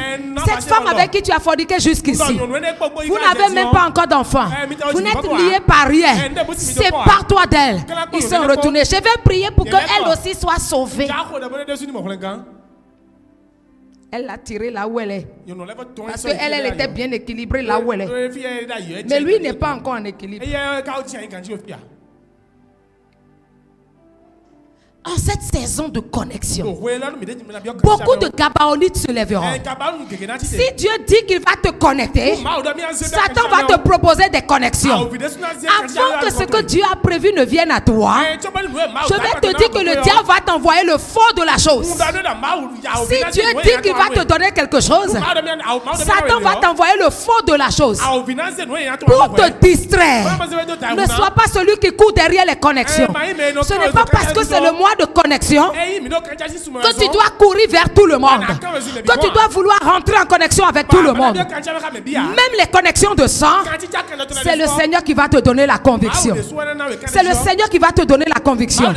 cette femme avec qui tu as forniqué jusqu'ici, vous n'avez même pas encore d'enfant, vous n'êtes liés par rien, sépare-toi d'elle. Ils sont retournés. Je vais prier pour qu'elle aussi soit sauvée. Elle l'a tiré là où elle est. Parce qu'elle était bien équilibrée là où elle est. Mais lui n'est pas encore en équilibre. En cette saison de connexion, beaucoup de Gabaonites se lèveront. Si Dieu dit qu'il va te connecter, Satan va te proposer des connexions. Avant que ce que Dieu a prévu ne vienne à toi, je vais te dire que le diable va t'envoyer le faux de la chose. Si Dieu dit qu'il va te donner quelque chose, Satan va t'envoyer le faux de la chose pour te distraire. Ne sois pas celui qui court derrière les connexions. Ce n'est pas parce que c'est le mois de connexion que tu dois courir vers tout le monde, que tu dois vouloir rentrer en connexion avec tout le monde. Même les connexions de sang, c'est le Seigneur qui va te donner la conviction. C'est le Seigneur qui va te donner la conviction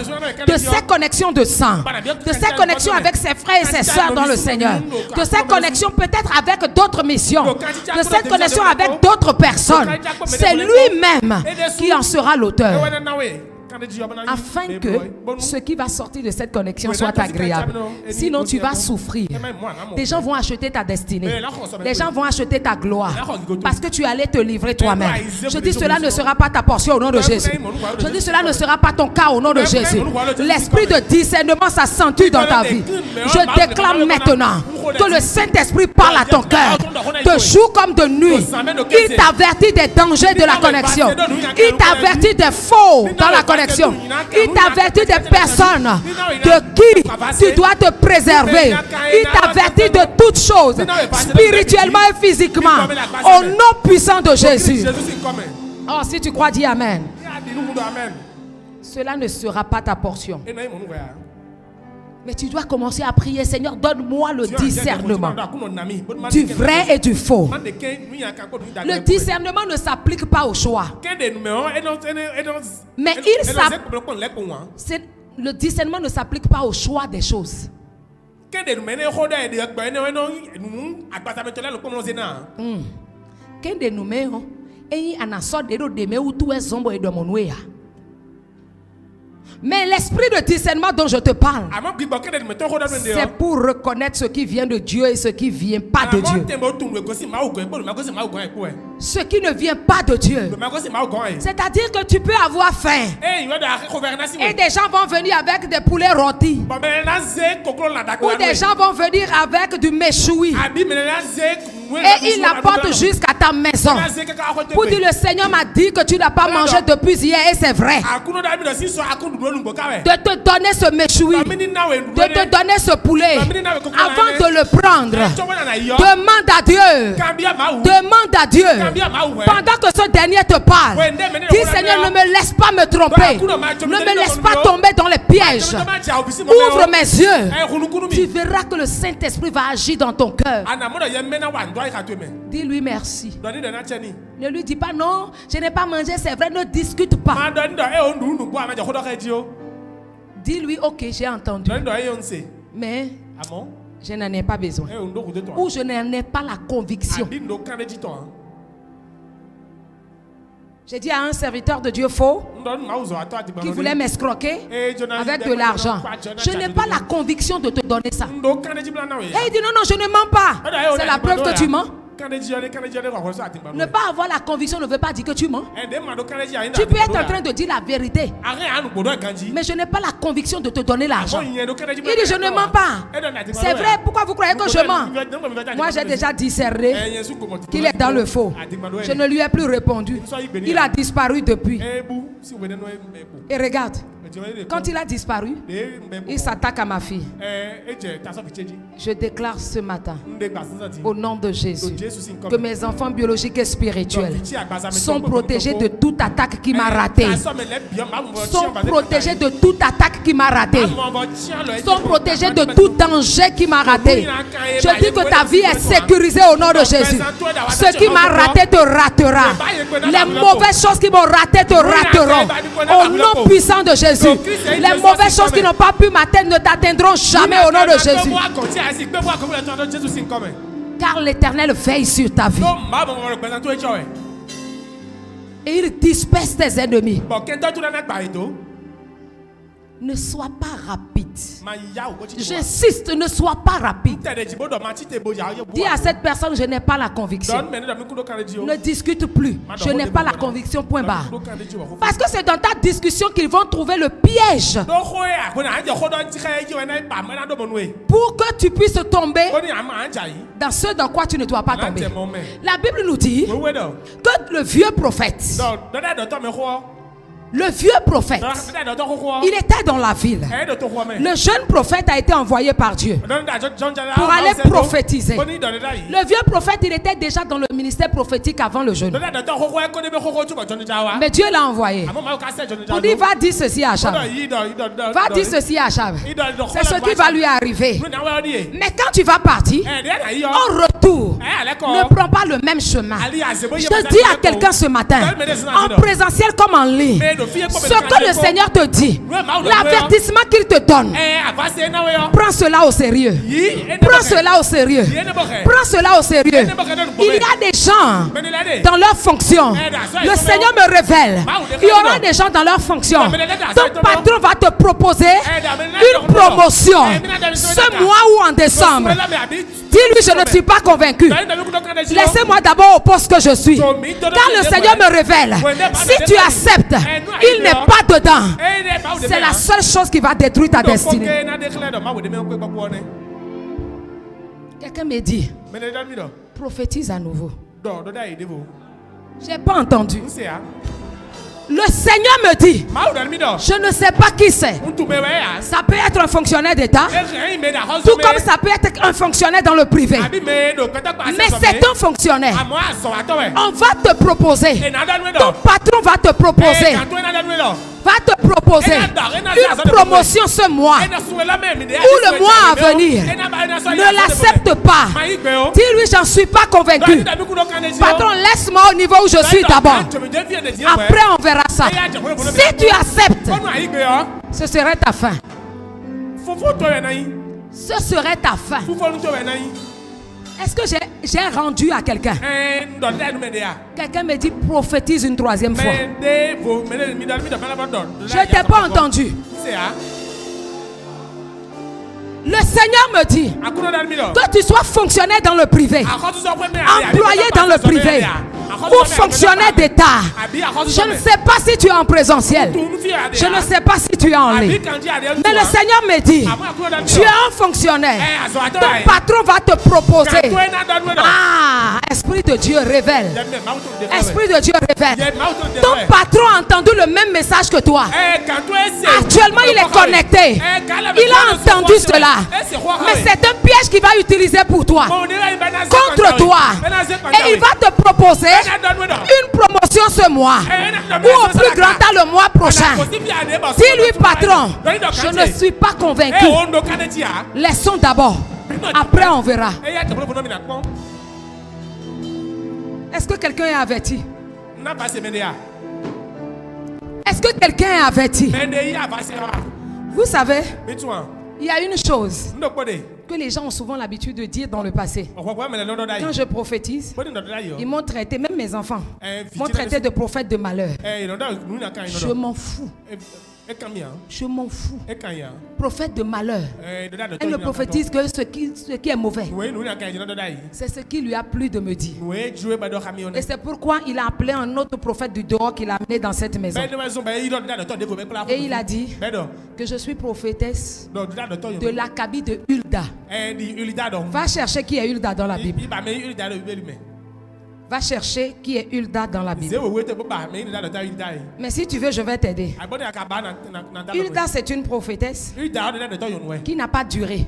de ces connexions de sang, de ces connexions avec ses frères et ses sœurs dans le Seigneur, de ces connexions peut-être avec d'autres missions, de cette connexion avec d'autres personnes. C'est lui-même qui en sera l'auteur, afin que ce qui va sortir de cette connexion soit agréable. Sinon tu vas souffrir. Des gens vont acheter ta destinée. Des gens vont acheter ta gloire parce que tu allais te livrer toi-même. Je dis cela ne sera pas ta portion au nom de Jésus. Je dis cela ne sera pas ton cas au nom de Jésus. L'esprit de discernement s'accentue dans ta vie. Je déclare maintenant que le Saint-Esprit parle à ton cœur de jour comme de nuit. Il t'avertit des dangers de la connexion. Il t'avertit des faux dans la connexion. Il t'avertit des personnes de qui tu dois te préserver. Il t'avertit de toutes choses, spirituellement et physiquement, au nom puissant de Jésus. Oh, si tu crois, dis Amen. Cela ne sera pas ta portion. Mais tu dois commencer à prier, Seigneur, donne-moi le discernement du vrai et du faux. Le discernement ne s'applique pas au choix. Mais le discernement ne s'applique pas au choix des choses. Mais l'esprit de discernement dont je te parle, c'est pour reconnaître ce qui vient de Dieu et ce qui ne vient pas de Dieu. Ce qui ne vient pas de Dieu. C'est-à-dire que tu peux avoir faim et des gens vont venir avec des poulets rôtis, ou des gens vont venir avec du méchoui et ils l'apportent jusqu'à ta maison pour dire le Seigneur m'a dit que tu n'as pas mangé depuis hier et c'est vrai. De te donner ce méchoui, de te donner ce poulet, avant de le prendre, demande à Dieu, demande à Dieu, pendant que ce dernier te parle, dis Seigneur, ne me laisse pas me tromper, ne me laisse pas tomber dans les pièges, ouvre mes yeux, tu verras que le Saint-Esprit va agir dans ton cœur. Dis-lui merci. Ne lui dis pas non, je n'ai pas mangé, c'est vrai, ne discute pas. Dis-lui ok, j'ai entendu, mais je n'en ai pas besoin, ou je n'en ai pas la conviction. J'ai dit à un serviteur de Dieu faux qui voulait m'escroquer avec de l'argent, je n'ai pas la conviction de te donner ça. Et il dit non, non, je ne mens pas. C'est la preuve que tu mens. Ne pas avoir la conviction ne veut pas dire que tu mens. Tu peux être en train de dire la vérité, mais je n'ai pas la conviction de te donner l'argent. Il dit je ne mens pas. C'est vrai, pourquoi vous croyez que je mens? Moi j'ai déjà discerné qu'il est dans le faux. Je ne lui ai plus répondu. Il a disparu depuis. Et regarde, Quand il a disparu, il s'attaque à ma fille. Je déclare ce matin, au nom de Jésus, que mes enfants biologiques et spirituels sont protégés de toute attaque qui m'a raté. Sont protégés de toute attaque qui m'a raté. Sont protégés de tout danger qui m'a raté. Je dis que ta vie est sécurisée au nom de Jésus. Ce qui m'a raté te ratera. Les mauvaises choses qui m'ont raté te rateront. Au nom puissant de Jésus. Les mauvaises choses qui n'ont pas pu m'atteindre ne t'atteindront jamais au nom de Jésus. Car l'Éternel veille sur ta vie. Et il disperse tes ennemis. Ne sois pas rapide. J'insiste, ne sois pas rapide. Dis à cette personne, je n'ai pas la conviction. Ne discute plus. Je n'ai pas la conviction, point barre. Parce que c'est dans ta discussion qu'ils vont trouver le piège. Pour que tu puisses tomber dans ce dans quoi tu ne dois pas tomber. La Bible nous dit que le vieux prophète, il était dans la ville. Le jeune prophète a été envoyé par Dieu pour aller prophétiser. Le vieux prophète, il était déjà dans le ministère prophétique avant le jeune. Mais Dieu l'a envoyé pour dire, va dire ceci à Achab. Va dire ceci à Achab. C'est ce qui va lui arriver. Mais quand tu vas partir, en retour, ne prends pas le même chemin. Je dis à quelqu'un ce matin, en présentiel comme en ligne, ce que le Seigneur te dit, l'avertissement qu'il te donne, prends cela au sérieux. Prends cela au sérieux. Prends cela au sérieux. Il y a des gens dans leur fonction. Le Seigneur me révèle. Il y aura des gens dans leur fonction. Ton patron va te proposer une promotion ce mois ou en décembre. Dis-lui, je ne suis pas convaincu. Laissez-moi d'abord au poste que je suis. Car le Seigneur me révèle. Si tu acceptes, il n'est pas dedans. C'est la seule chose qui va détruire ta destinée. Quelqu'un me dit, prophétise à nouveau. Je n'ai pas entendu. Le Seigneur me dit, je ne sais pas qui c'est. Ça peut être un fonctionnaire d'État, tout comme ça peut être un fonctionnaire dans le privé. Mais c'est un fonctionnaire. On va te proposer. Ton patron va te proposer. Va te proposer une promotion ce mois ou le mois à venir. Ne l'accepte pas. Dis-lui, j'en suis pas convaincu. Patron, laisse-moi au niveau où je suis d'abord. Après, on verra ça. Si tu acceptes, ce serait ta fin. Ce serait ta fin. Est-ce que j'ai rendu à quelqu'un? Quelqu'un me dit prophétise une troisième fois. Je ne t'ai pas entendu. Le Seigneur me dit que tu sois fonctionnaire dans le privé, employé dans le privé ou fonctionnaire d'État. Je ne sais pas si tu es en présentiel. Je ne sais pas si tu es en ligne. Mais le Seigneur me dit, tu es un fonctionnaire. Ton patron va te proposer. Ah, Esprit de Dieu révèle. Esprit de Dieu révèle. Ton patron a entendu le même message que toi. Actuellement, il est connecté. Il a entendu cela. Mais c'est un piège qu'il va utiliser pour toi, contre toi. Et il va te proposer une promotion ce mois ou au plus grand temps le mois prochain. Dis-lui, patron, je ne suis pas convaincu. Laissons d'abord. Après, on verra. Est-ce que quelqu'un est averti? Est-ce que quelqu'un est averti? Vous savez, il y a une chose que les gens ont souvent l'habitude de dire dans le passé. Quand je prophétise, ils m'ont traité, même mes enfants, m'ont traité de prophète de malheur. Je m'en fous. Je m'en fous. Prophète de malheur. Elle ne prophétise que ce qui est mauvais. C'est ce qui lui a plu de me dire. Et c'est pourquoi il a appelé un autre prophète du dehors qu'il a amené dans cette maison. Et il a dit que je suis prophétesse de l'Acabie de Hulda. Va chercher qui est Hulda dans la Bible. Va chercher qui est Hulda dans la Bible. Mais si tu veux, je vais t'aider. Hulda, c'est une prophétesse qui n'a pas duré.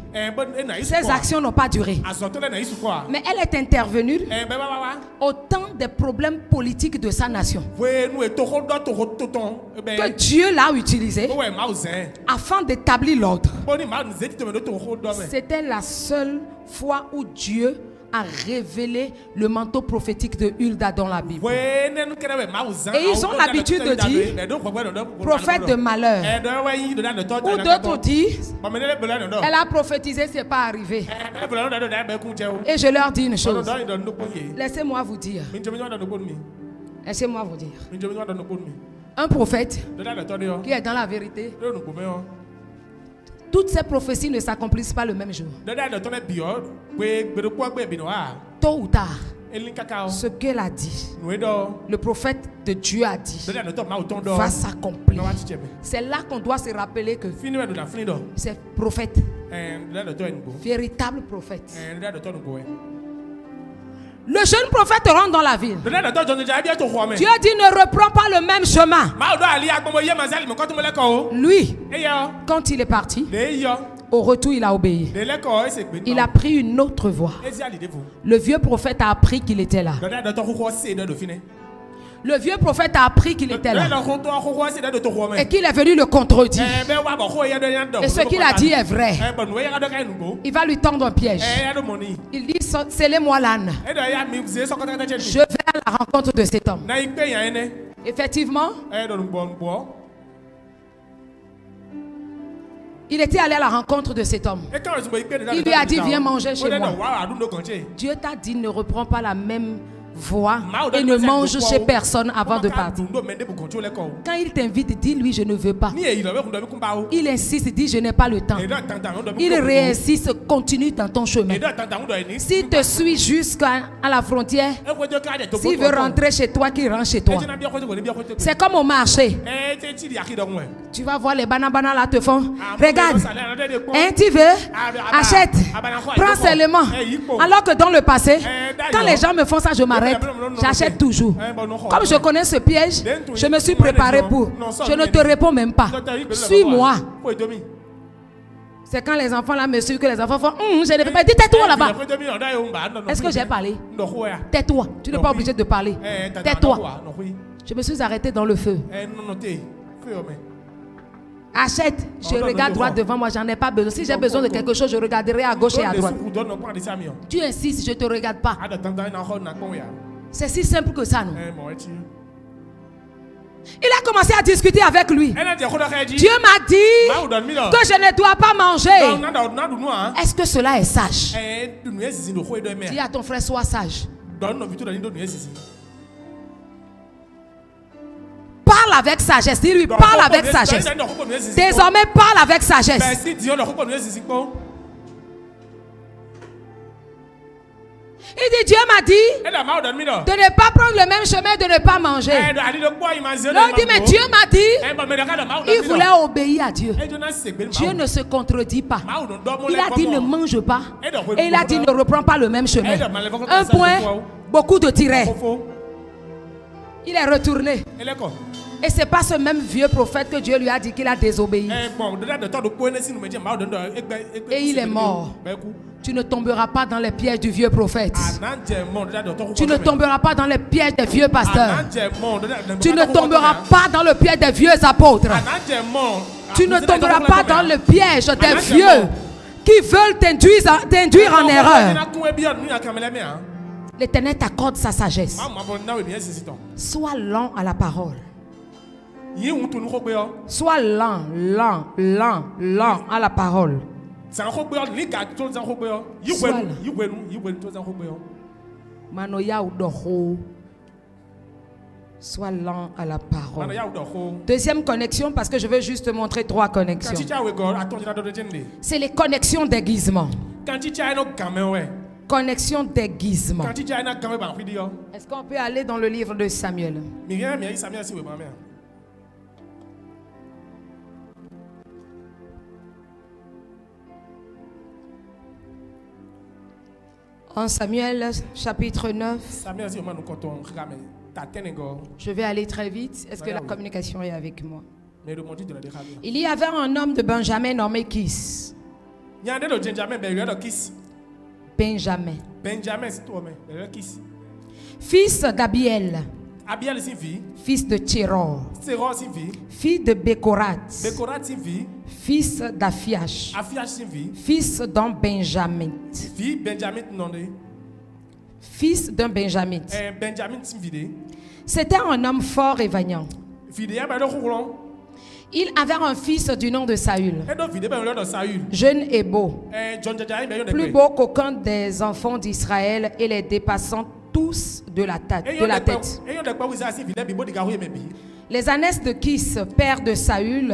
Ses actions n'ont pas duré. Mais elle est intervenue au temps des problèmes politiques de sa nation. Que Dieu l'a utilisé afin d'établir l'ordre. C'était la seule fois où Dieu a révélé le manteau prophétique de Hulda dans la Bible. Et ils ont l'habitude de dire prophète de malheur. Ou d'autres disent elle a prophétisé, c'est pas arrivé. Et je leur dis une chose. Laissez-moi vous dire. Laissez-moi vous dire. Un prophète qui est dans la vérité, toutes ces prophéties ne s'accomplissent pas le même jour. Tôt ou tard, ce qu'elle a dit, le prophète de Dieu a dit, va s'accomplir. C'est là qu'on doit se rappeler que c'est prophète, véritable prophète. Le jeune prophète rentre dans la ville. Dieu dit ne reprends pas le même chemin. Lui, quand il est parti, au retour il a obéi. Il a pris une autre voie. Le vieux prophète a appris qu'il était là. Le vieux prophète a appris qu'il était là et qu'il est venu le contredire. Et ce qu'il a dit est vrai. Il va lui tendre un piège. Il dit scellez-moi l'âne. Je vais à la rencontre de cet homme. Effectivement, il était allé à la rencontre de cet homme. Il lui a dit viens manger chez moi. Dieu t'a dit ne reprends pas la même voix et ne mange chez personne avant de partir. Quand il t'invite, dis-lui je ne veux pas. Il insiste, dit je n'ai pas le temps. Il réinsiste, continue dans ton chemin. S'il te suit jusqu'à la frontière, s'il veut rentrer chez toi, qu'il rentre chez toi. C'est comme au marché. Tu vas voir les bananas là te font. Regarde, hein, tu veux, achète, prends seulement. Alors que dans le passé, quand les gens me font ça, je m'arrête. J'achète toujours. Comme je connais ce piège, je me suis préparé pour. Je ne te réponds même pas. Suis-moi. C'est quand les enfants là me suivent que les enfants font je ne veux pas. Dis tais-toi là-bas. Est-ce que j'ai parlé? Tais-toi. Tu n'es pas obligé de parler. Tais-toi. Je me suis arrêté dans le feu. Achète, je regarde droit devant moi, j'en ai pas besoin. Si j'ai besoin de quelque chose, je regarderai à gauche et à droite. Tu insistes, je ne te regarde pas. C'est si simple que ça, non? Il a commencé à discuter avec lui. Dieu m'a dit que je ne dois pas manger. Est-ce que cela est sage? Dis à ton frère, sois sage. Parle avec sagesse. Dis-lui, parle avec sagesse. Désormais, parle avec sagesse. Il dit, Dieu m'a dit de ne pas prendre le même chemin, de ne pas manger. L'autre dit, mais Dieu m'a dit, il voulait obéir à Dieu. Dieu ne se contredit pas. Il a dit, ne mange pas. Et il a dit, ne reprends pas le même chemin. Un point, beaucoup de tirets. Il est retourné. Et ce n'est pas ce même vieux prophète que Dieu lui a dit qu'il a désobéi. Et il est mort. Tu ne tomberas pas dans les pièges du vieux prophète. Tu ne tomberas pas dans les pièges des vieux pasteurs. Tu ne tomberas pas dans le piège des vieux apôtres. Tu ne tomberas pas dans le piège des vieux qui veulent t'induire en erreur. L'Éternel t'accorde sa sagesse. Sois lent à la parole. Sois lent à la parole. Sois lent à la parole. Deuxième connexion, parce que je veux juste te montrer trois connexions. C'est les connexions d'aiguisement. Connexion d'aiguisement. Est-ce qu'on peut aller dans le livre de Samuel? En Samuel chapitre 9. Je vais aller très vite. Est-ce que la communication est avec moi? Il y avait un homme de Benjamin nommé Kis. Benjamin. Fils d'Abiel. Fils de Tchéror. Fils de Bécorat. Fils d'Afiach. Fils d'un Benjamin. Fils d'un Benjamin. C'était un homme fort et vaillant. Il avait un fils du nom de Saül, jeune et beau, plus beau qu'aucun des enfants d'Israël et les dépassant tous de la tête. Les ânesses de Kis, père de Saül,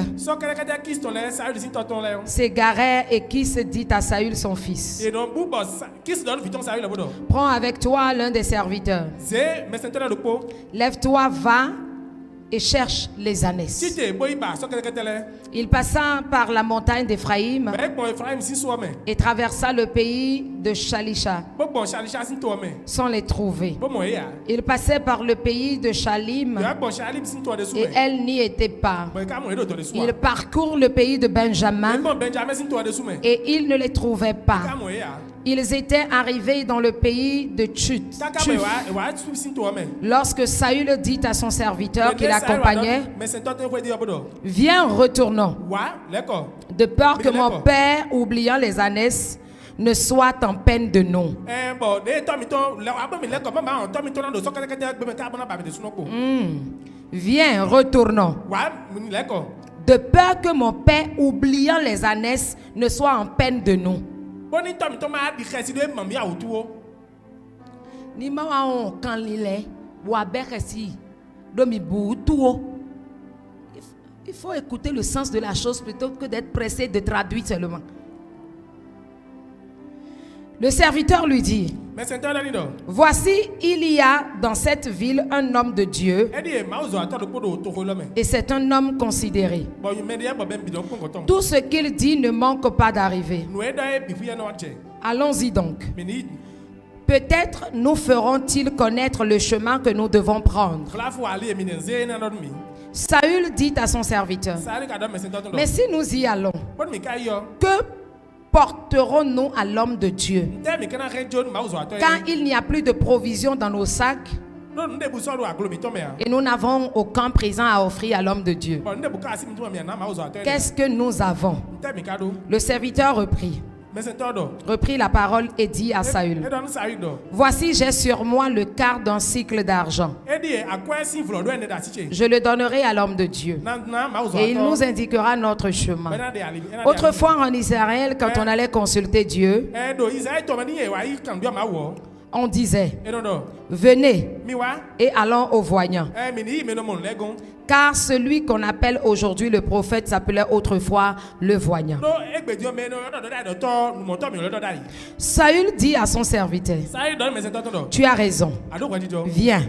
s'égaraient et Kis dit à Saül son fils: prends avec toi l'un des serviteurs. Lève-toi, va et cherche les ânesses. Il passa par la montagne d'Éphraïm et traversa le pays de Shalisha sans les trouver. Il passait par le pays de Shalim et elle n'y était pas. Il parcourt le pays de Benjamin et il ne les trouvait pas. Ils étaient arrivés dans le pays de Tchut. Lorsque Saül dit à son serviteur qui l'accompagnait: viens, retournons, de peur que mon père, oubliant les ânesses, ne soit en peine de nous. Viens, retournons, de peur que mon père, oubliant les ânesses, ne soit en peine de nous. Il faut écouter le sens de la chose plutôt que d'être pressé de traduire seulement. Le serviteur lui dit: voici, il y a dans cette ville un homme de Dieu, et c'est un homme considéré. Tout ce qu'il dit ne manque pas d'arriver. Allons-y donc. Peut-être nous feront-ils connaître le chemin que nous devons prendre. Saül dit à son serviteur: mais si nous y allons, que porterons-nous à l'homme de Dieu, quand il n'y a plus de provisions dans nos sacs et nous n'avons aucun présent à offrir à l'homme de Dieu? Qu'est-ce que nous avons? Le serviteur reprit la parole et dit à Saül: voici, j'ai sur moi le quart d'un cycle d'argent. Je le donnerai à l'homme de Dieu et il nous indiquera notre chemin. Autrefois en Israël, quand on allait consulter Dieu, on disait: venez et allons au voyant. Car celui qu'on appelle aujourd'hui le prophète s'appelait autrefois le voyant. Saül dit à son serviteur: tu as raison. Viens.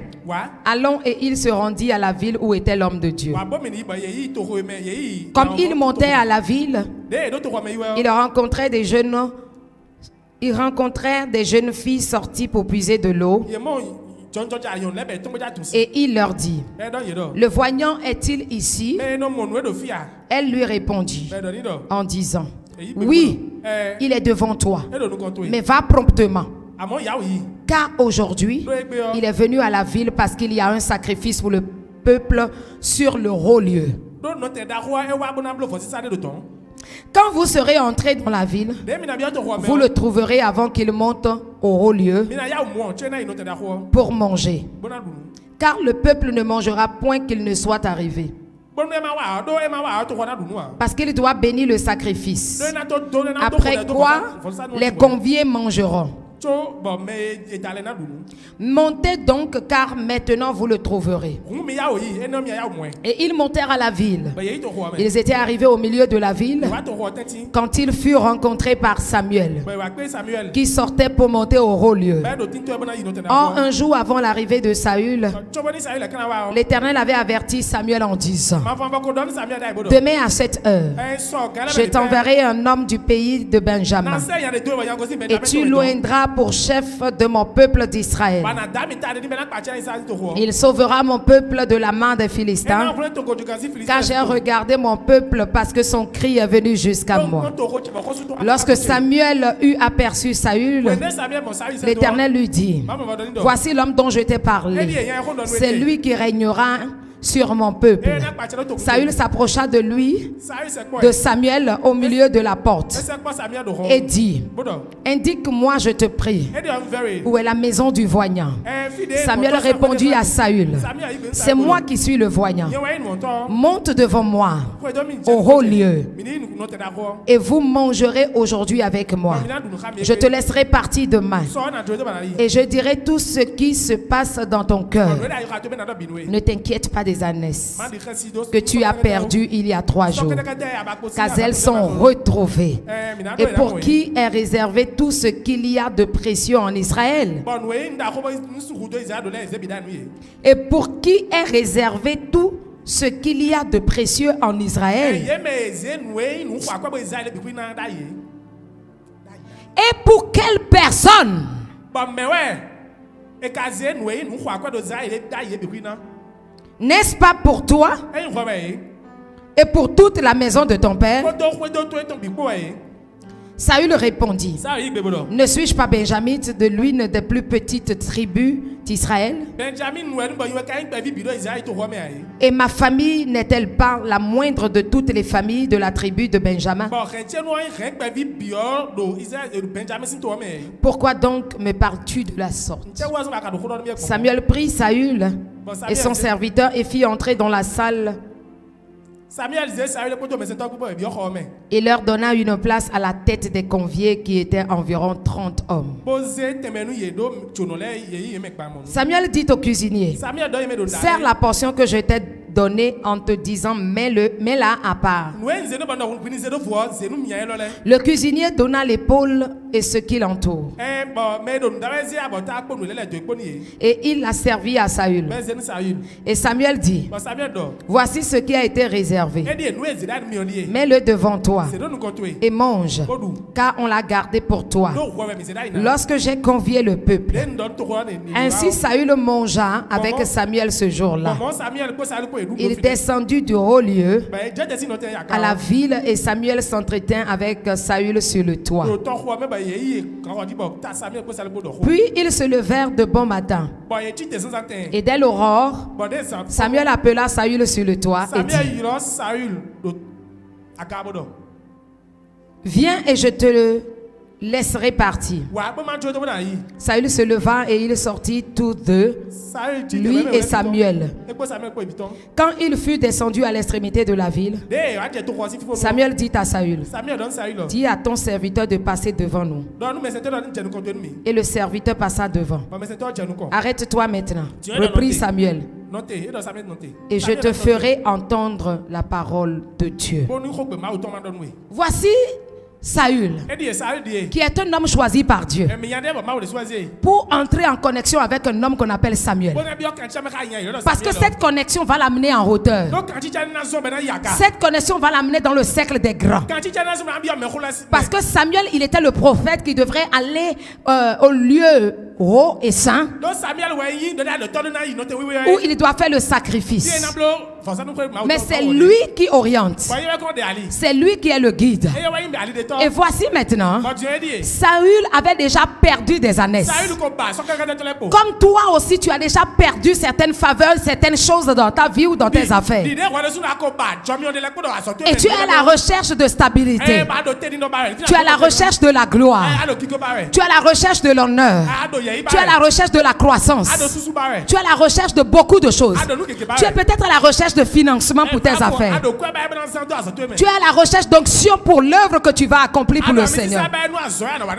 Allons, et il se rendit à la ville où était l'homme de Dieu. Comme il montait à la ville, il rencontrait des jeunes filles sorties pour puiser de l'eau. Et il leur dit: le voyant est-il ici? Elle lui répondit en disant: oui, il est devant toi, mais va promptement, car aujourd'hui il est venu à la ville parce qu'il y a un sacrifice pour le peuple sur le haut lieu. Quand vous serez entré dans la ville, vous le trouverez avant qu'il monte au haut lieu pour manger. Car le peuple ne mangera point qu'il ne soit arrivé, parce qu'il doit bénir le sacrifice. Après quoi, les conviés mangeront. Montez donc, car maintenant vous le trouverez. Et ils montèrent à la ville. Ils étaient arrivés au milieu de la ville quand ils furent rencontrés par Samuel, qui sortait pour monter au haut lieu. Or, un jour avant l'arrivée de Saül, l'Éternel avait averti Samuel en disant: demain à cette heure, je t'enverrai un homme du pays de Benjamin, et tu l'oindras pour chef de mon peuple d'Israël. Il sauvera mon peuple de la main des Philistins, car j'ai regardé mon peuple parce que son cri est venu jusqu'à moi. Lorsque Samuel eut aperçu Saül, l'Éternel lui dit, voici l'homme dont je t'ai parlé. C'est lui qui régnera sur mon peuple. Saül s'approcha de lui, de Samuel, au milieu de la porte, et dit, indique-moi, je te prie, où est la maison du voignant. Samuel répondit à Saül, c'est moi qui suis le voignant. Monte devant moi au haut lieu, et vous mangerez aujourd'hui avec moi. Je te laisserai partir demain, et je dirai tout ce qui se passe dans ton cœur. Ne t'inquiète pas des ânesses que tu as perdues il y a 3 jours, car elles sont retrouvées. Et pour qui est réservé tout ce qu'il y a de précieux en Israël? Et pour qui est réservé tout ce qu'il y a de précieux en Israël? Et pour quelle personne? N'est-ce pas pour toi et pour toute la maison de ton père? Saül répondit, ne suis-je pas benjamite de l'une des plus petites tribus d'Israël? Et ma famille n'est-elle pas la moindre de toutes les familles de la tribu de Benjamin? Pourquoi donc me parles-tu de la sorte? Samuel prit Saül et son serviteur et fit entrer dans la salle et leur donna une place à la tête des conviés qui étaient environ 30 hommes. Samuel dit au cuisinier, sers la portion que je t'ai donnée en te disant, mets-la à part. Le cuisinier donna l'épaule et ce qui l'entoure. Et il la servit à Saül. Et Samuel dit, voici ce qui a été réservé. Mets-le devant toi et mange, car on l'a gardé pour toi, lorsque j'ai convié le peuple. Ainsi Saül mangea avec Samuel ce jour-là. Il descendit du haut lieu à la ville et Samuel s'entretint avec Saül sur le toit. Puis ils se levèrent de bon matin. Et dès l'aurore, Samuel appela Saül sur le toit et dit, viens et je te le laisserai partir. Saül se leva et il sortit tous deux, lui et Samuel. Quand il fut descendu à l'extrémité de la ville, Samuel dit à Saül, dis à ton serviteur de passer devant nous. Et le serviteur passa devant. Arrête-toi maintenant, reprit Samuel, et je te ferai entendre la parole de Dieu. Voici Saül, qui est un homme choisi par Dieu pour entrer en connexion avec un homme qu'on appelle Samuel. Parce que cette connexion va l'amener en hauteur. Cette connexion va l'amener dans le cercle des grands. Parce que Samuel, il était le prophète qui devrait aller au lieu haut et saint, où il doit faire le sacrifice. Mais c'est lui qui oriente. C'est lui qui est le guide. Et voici maintenant, Saül avait déjà perdu des ânesses. Comme toi aussi, tu as déjà perdu certaines faveurs, certaines choses dans ta vie ou dans tes affaires. Et tu es à la recherche de stabilité. Tu es à la recherche de la gloire. Tu es à la recherche de l'honneur. Tu es à la recherche de la croissance. Tu es à la recherche de beaucoup de choses. Tu es peut-être à la recherche de financement pour tes affaires. Tu es à la recherche d'onction pour l'œuvre que tu vas accomplir pour le Seigneur.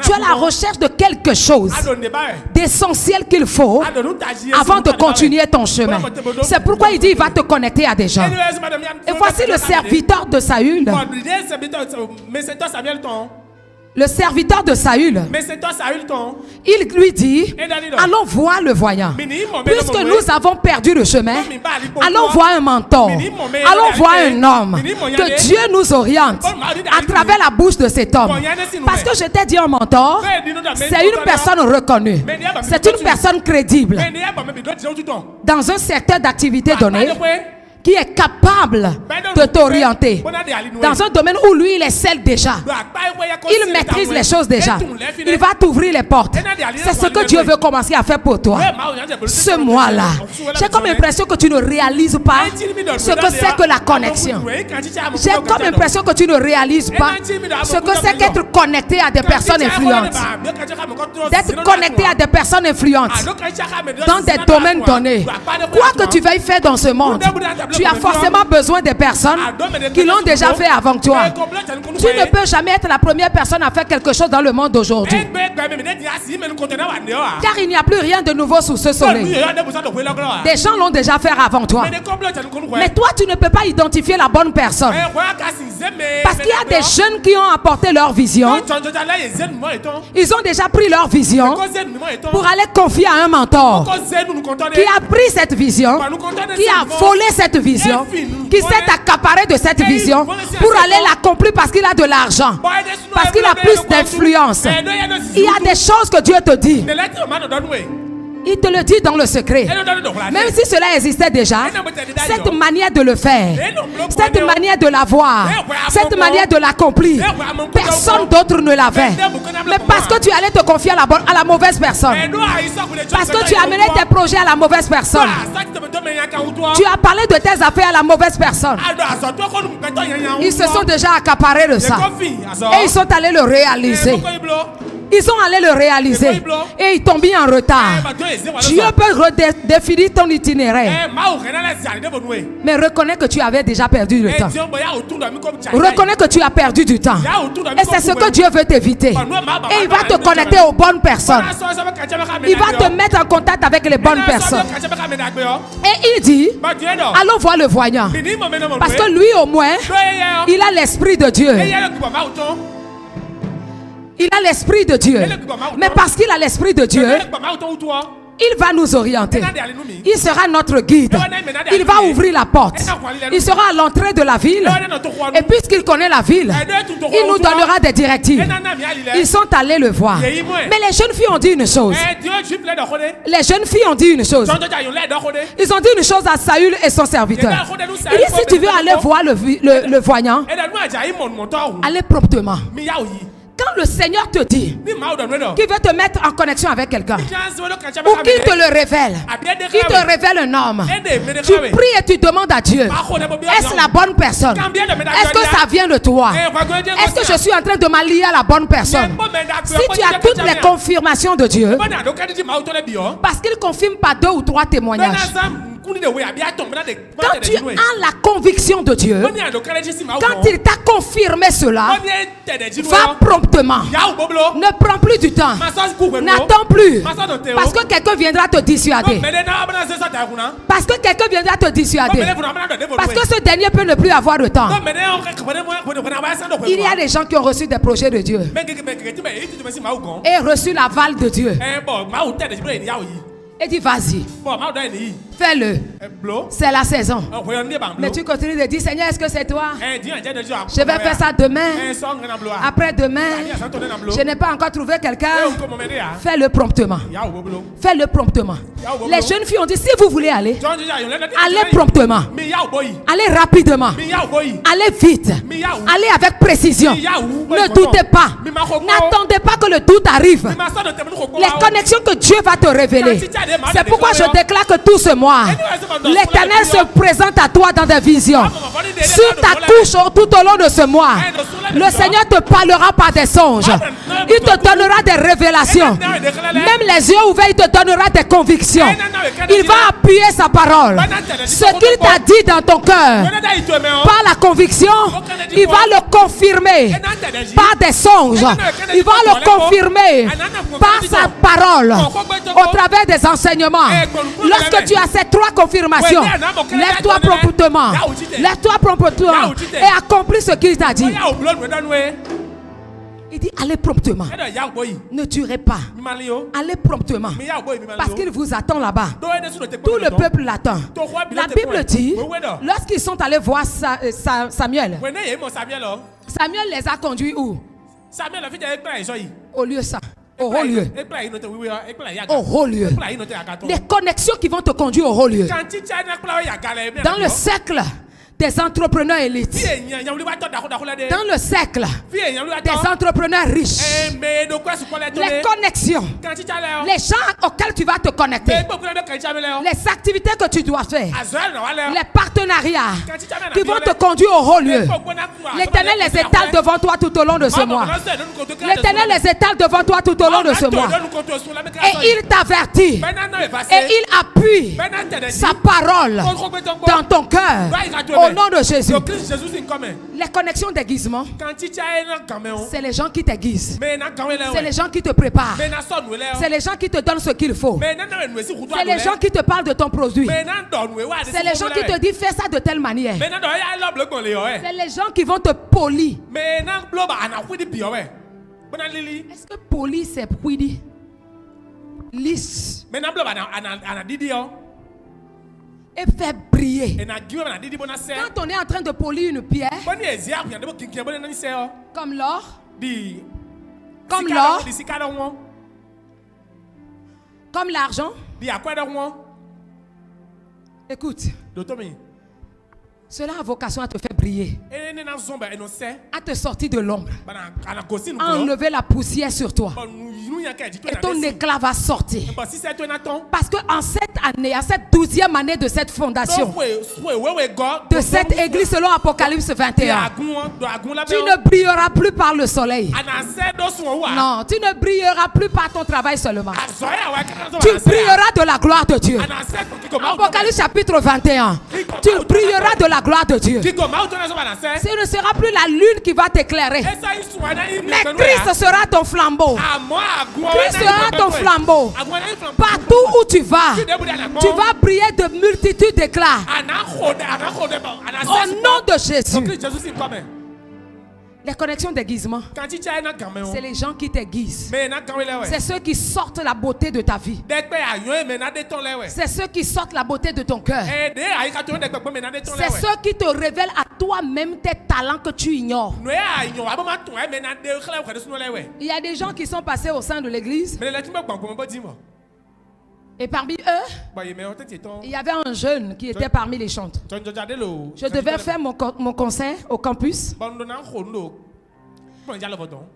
Tu es à la recherche de quelque chose d'essentiel qu'il faut avant de continuer ton chemin. C'est pourquoi il dit il va te connecter à des gens. Et voici le serviteur de Saül le serviteur de Saül, il lui dit, allons voir le voyant. Puisque nous avons perdu le chemin, allons voir un mentor, allons voir un homme, que Dieu nous oriente à travers la bouche de cet homme. Parce que je t'ai dit un mentor, c'est une personne reconnue, c'est une personne crédible, dans un secteur d'activité donné, qui est capable de t'orienter dans un domaine où lui il excelle déjà. Il maîtrise les choses déjà. Il va t'ouvrir les portes. C'est ce que Dieu veut commencer à faire pour toi. Ce mois-là, j'ai comme l'impression que tu ne réalises pas ce que c'est que la connexion. J'ai comme l'impression que tu ne réalises pas ce que c'est qu'être connecté à des personnes influentes. D'être connecté à des personnes influentes dans des domaines donnés. Quoi que tu veuilles faire dans ce monde, tu as forcément besoin des personnes qui l'ont déjà fait avant toi. Tu ne peux jamais être la première personne à faire quelque chose dans le monde d'aujourd'hui. Car il n'y a plus rien de nouveau sous ce soleil. Des gens l'ont déjà fait avant toi. Mais toi, tu ne peux pas identifier la bonne personne. Parce qu'il y a des jeunes qui ont apporté leur vision. Ils ont déjà pris leur vision pour aller confier à un mentor qui a pris cette vision, qui a volé cette vision, qui s'est accaparé de cette vision pour aller l'accomplir parce qu'il a de l'argent, parce qu'il a plus d'influence. Il y a des choses que Dieu te dit. Il te le dit dans le secret. Même si cela existait déjà, cette manière de le faire, cette manière de l'avoir, cette manière de l'accomplir, personne d'autre ne l'avait. Mais parce que tu allais te confier à la mauvaise personne, parce que tu as mené tes projets à la mauvaise personne, tu as parlé de tes affaires à la mauvaise personne, ils se sont déjà accaparés de ça. Et ils sont allés le réaliser. Ils sont allés le réaliser et ils t'ont mis en retard. Dieu peut redéfinir ton itinéraire. Mais reconnais que tu avais déjà perdu le temps. Reconnais que tu as perdu du temps. Et c'est ce que Dieu veut t'éviter. Et il va te connecter aux bonnes personnes. Il va te mettre en contact avec les bonnes personnes. Et il dit, allons voir le voyant. Parce que lui au moins, il a l'esprit de Dieu. Il a l'esprit de Dieu. Mais parce qu'il a l'esprit de Dieu, il va nous orienter. Il sera notre guide. Il va ouvrir la porte. Il sera à l'entrée de la ville. Et puisqu'il connaît la ville, il nous donnera des directives. Ils sont allés le voir. Mais les jeunes filles ont dit une chose. Les jeunes filles ont dit une chose. Ils ont dit une chose à Saül et son serviteur. Il dit, si tu veux aller voir le voyant, allez promptement. Quand le Seigneur te dit qu'il veut te mettre en connexion avec quelqu'un, ou qu'il te le révèle, qu'il te révèle un homme, tu pries et tu demandes à Dieu, est-ce la bonne personne? Est-ce que ça vient de toi? Est-ce que je suis en train de m'allier à la bonne personne? Si tu as toutes les confirmations de Dieu, parce qu'il ne confirme pas 2 ou 3 témoignages, quand tu as la conviction de Dieu, quand il t'a confirmé cela, va promptement. Ne prends plus du temps. N'attends plus. Parce que quelqu'un viendra te dissuader. Parce que quelqu'un viendra te dissuader. Parce que ce dernier peut ne plus avoir de temps. Il y a des gens qui ont reçu des projets de Dieu et reçu l'aval de Dieu. Et dit vas-y, fais-le. C'est la saison. Mais tu continues de dire, Seigneur, est-ce que c'est toi? Je vais faire ça demain, après-demain. Je n'ai pas encore trouvé quelqu'un. Fais-le promptement. Fais-le promptement. Les jeunes filles ont dit, si vous voulez aller, allez promptement. Allez rapidement. Allez vite. Allez avec précision. Ne doutez pas. N'attendez pas que le doute arrive. Les connexions que Dieu va te révéler. C'est pourquoi je déclare que tout ce mois, l'Éternel se présente à toi dans des visions. Sur ta couche tout au long de ce mois, le Seigneur te parlera par des songes. Il te donnera des révélations. Même les yeux ouverts, il te donnera des convictions. Il va appuyer sa parole. Ce qu'il t'a dit dans ton cœur, par la conviction, il va le confirmer par des songes. Il va le confirmer par sa parole au travers des enseignements. Lorsque tu as ces 3 confirmations, lève-toi promptement. Lève-toi promptement et accomplis ce qu'il t'a dit. Il dit allez promptement. Ne tuerez pas. Allez promptement. Parce qu'il vous attend là-bas. Tout le peuple l'attend. La Bible dit, lorsqu'ils sont allés voir Samuel, Samuel les a conduits où? Au lieu ça. Au haut lieu. Au haut lieu. Les connexions qui vont te conduire au haut lieu. Dans le cercle des entrepreneurs élites. Dans le cercle des entrepreneurs riches. Les connexions. Les gens auxquels tu vas te connecter. Les activités que tu dois faire. Les partenariats qui vont te conduire au haut lieu. L'Éternel les étale devant toi tout au long de ce mois. L'Éternel les étale devant toi tout au long de ce mois. Et il t'avertit. Et il appuie sa parole dans ton cœur. Au nom de Jésus. Les connexions d'aiguisement, c'est les gens qui t'aiguisent. C'est les gens qui te préparent. C'est les gens qui te donnent ce qu'il faut. C'est les gens qui te parlent de ton produit. C'est les gens qui te disent fais ça de telle manière. C'est les gens qui vont te polir. Est-ce que poli c'est pwidi? Lisse. Et fait briller. Quand on est en train de polir une pierre, comme l'or, comme l'argent, écoute, cela a vocation à te faire briller, à te sortir de l'ombre, à enlever la poussière sur toi. Et ton éclat va sortir. Parce qu'en cette année, à cette 12e année de cette fondation, de cette église selon Apocalypse 21, tu ne brilleras plus par le soleil. Non, tu ne brilleras plus par ton travail seulement. Tu brilleras de la gloire de Dieu. Apocalypse chapitre 21. Tu brilleras de la gloire de Dieu. Ce ne sera plus la lune qui va t'éclairer. Mais Christ sera ton flambeau. Christ sera ton flambeau. Partout où tu vas briller de multitudes d'éclats. Au nom de Jésus. Les connexions d'aiguisement, c'est les gens qui t'aiguisent. C'est ceux qui sortent la beauté de ta vie. C'est ceux qui sortent la beauté de ton cœur. C'est ceux qui te révèlent à toi-même tes talents que tu ignores. Il y a des gens qui sont passés au sein de l'église. Et parmi eux, il y avait un jeune qui était parmi les chantres. Je devais faire mon concert au campus.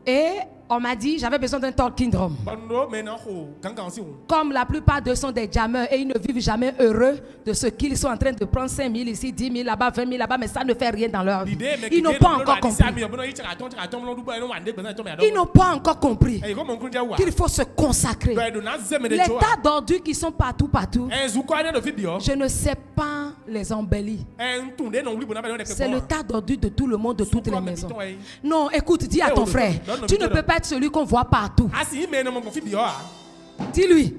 Et on m'a dit j'avais besoin d'un talking drum. Comme la plupart d'eux sont des jammers et ils ne vivent jamais heureux de ce qu'ils sont en train de prendre 5 000 ici, 10 000 là-bas, 20 000 là-bas, mais ça ne fait rien dans leur vie. Ils n'ont pas encore compris. Ils n'ont pas encore compris qu'il faut se consacrer. Les tas d'ordures qui sont partout, je ne sais pas les embellir. C'est le tas d'ordures de tout le monde, de toutes les maisons. Non, écoute, dis à ton frère, tu ne peux pas être celui qu'on voit partout. Dis-lui.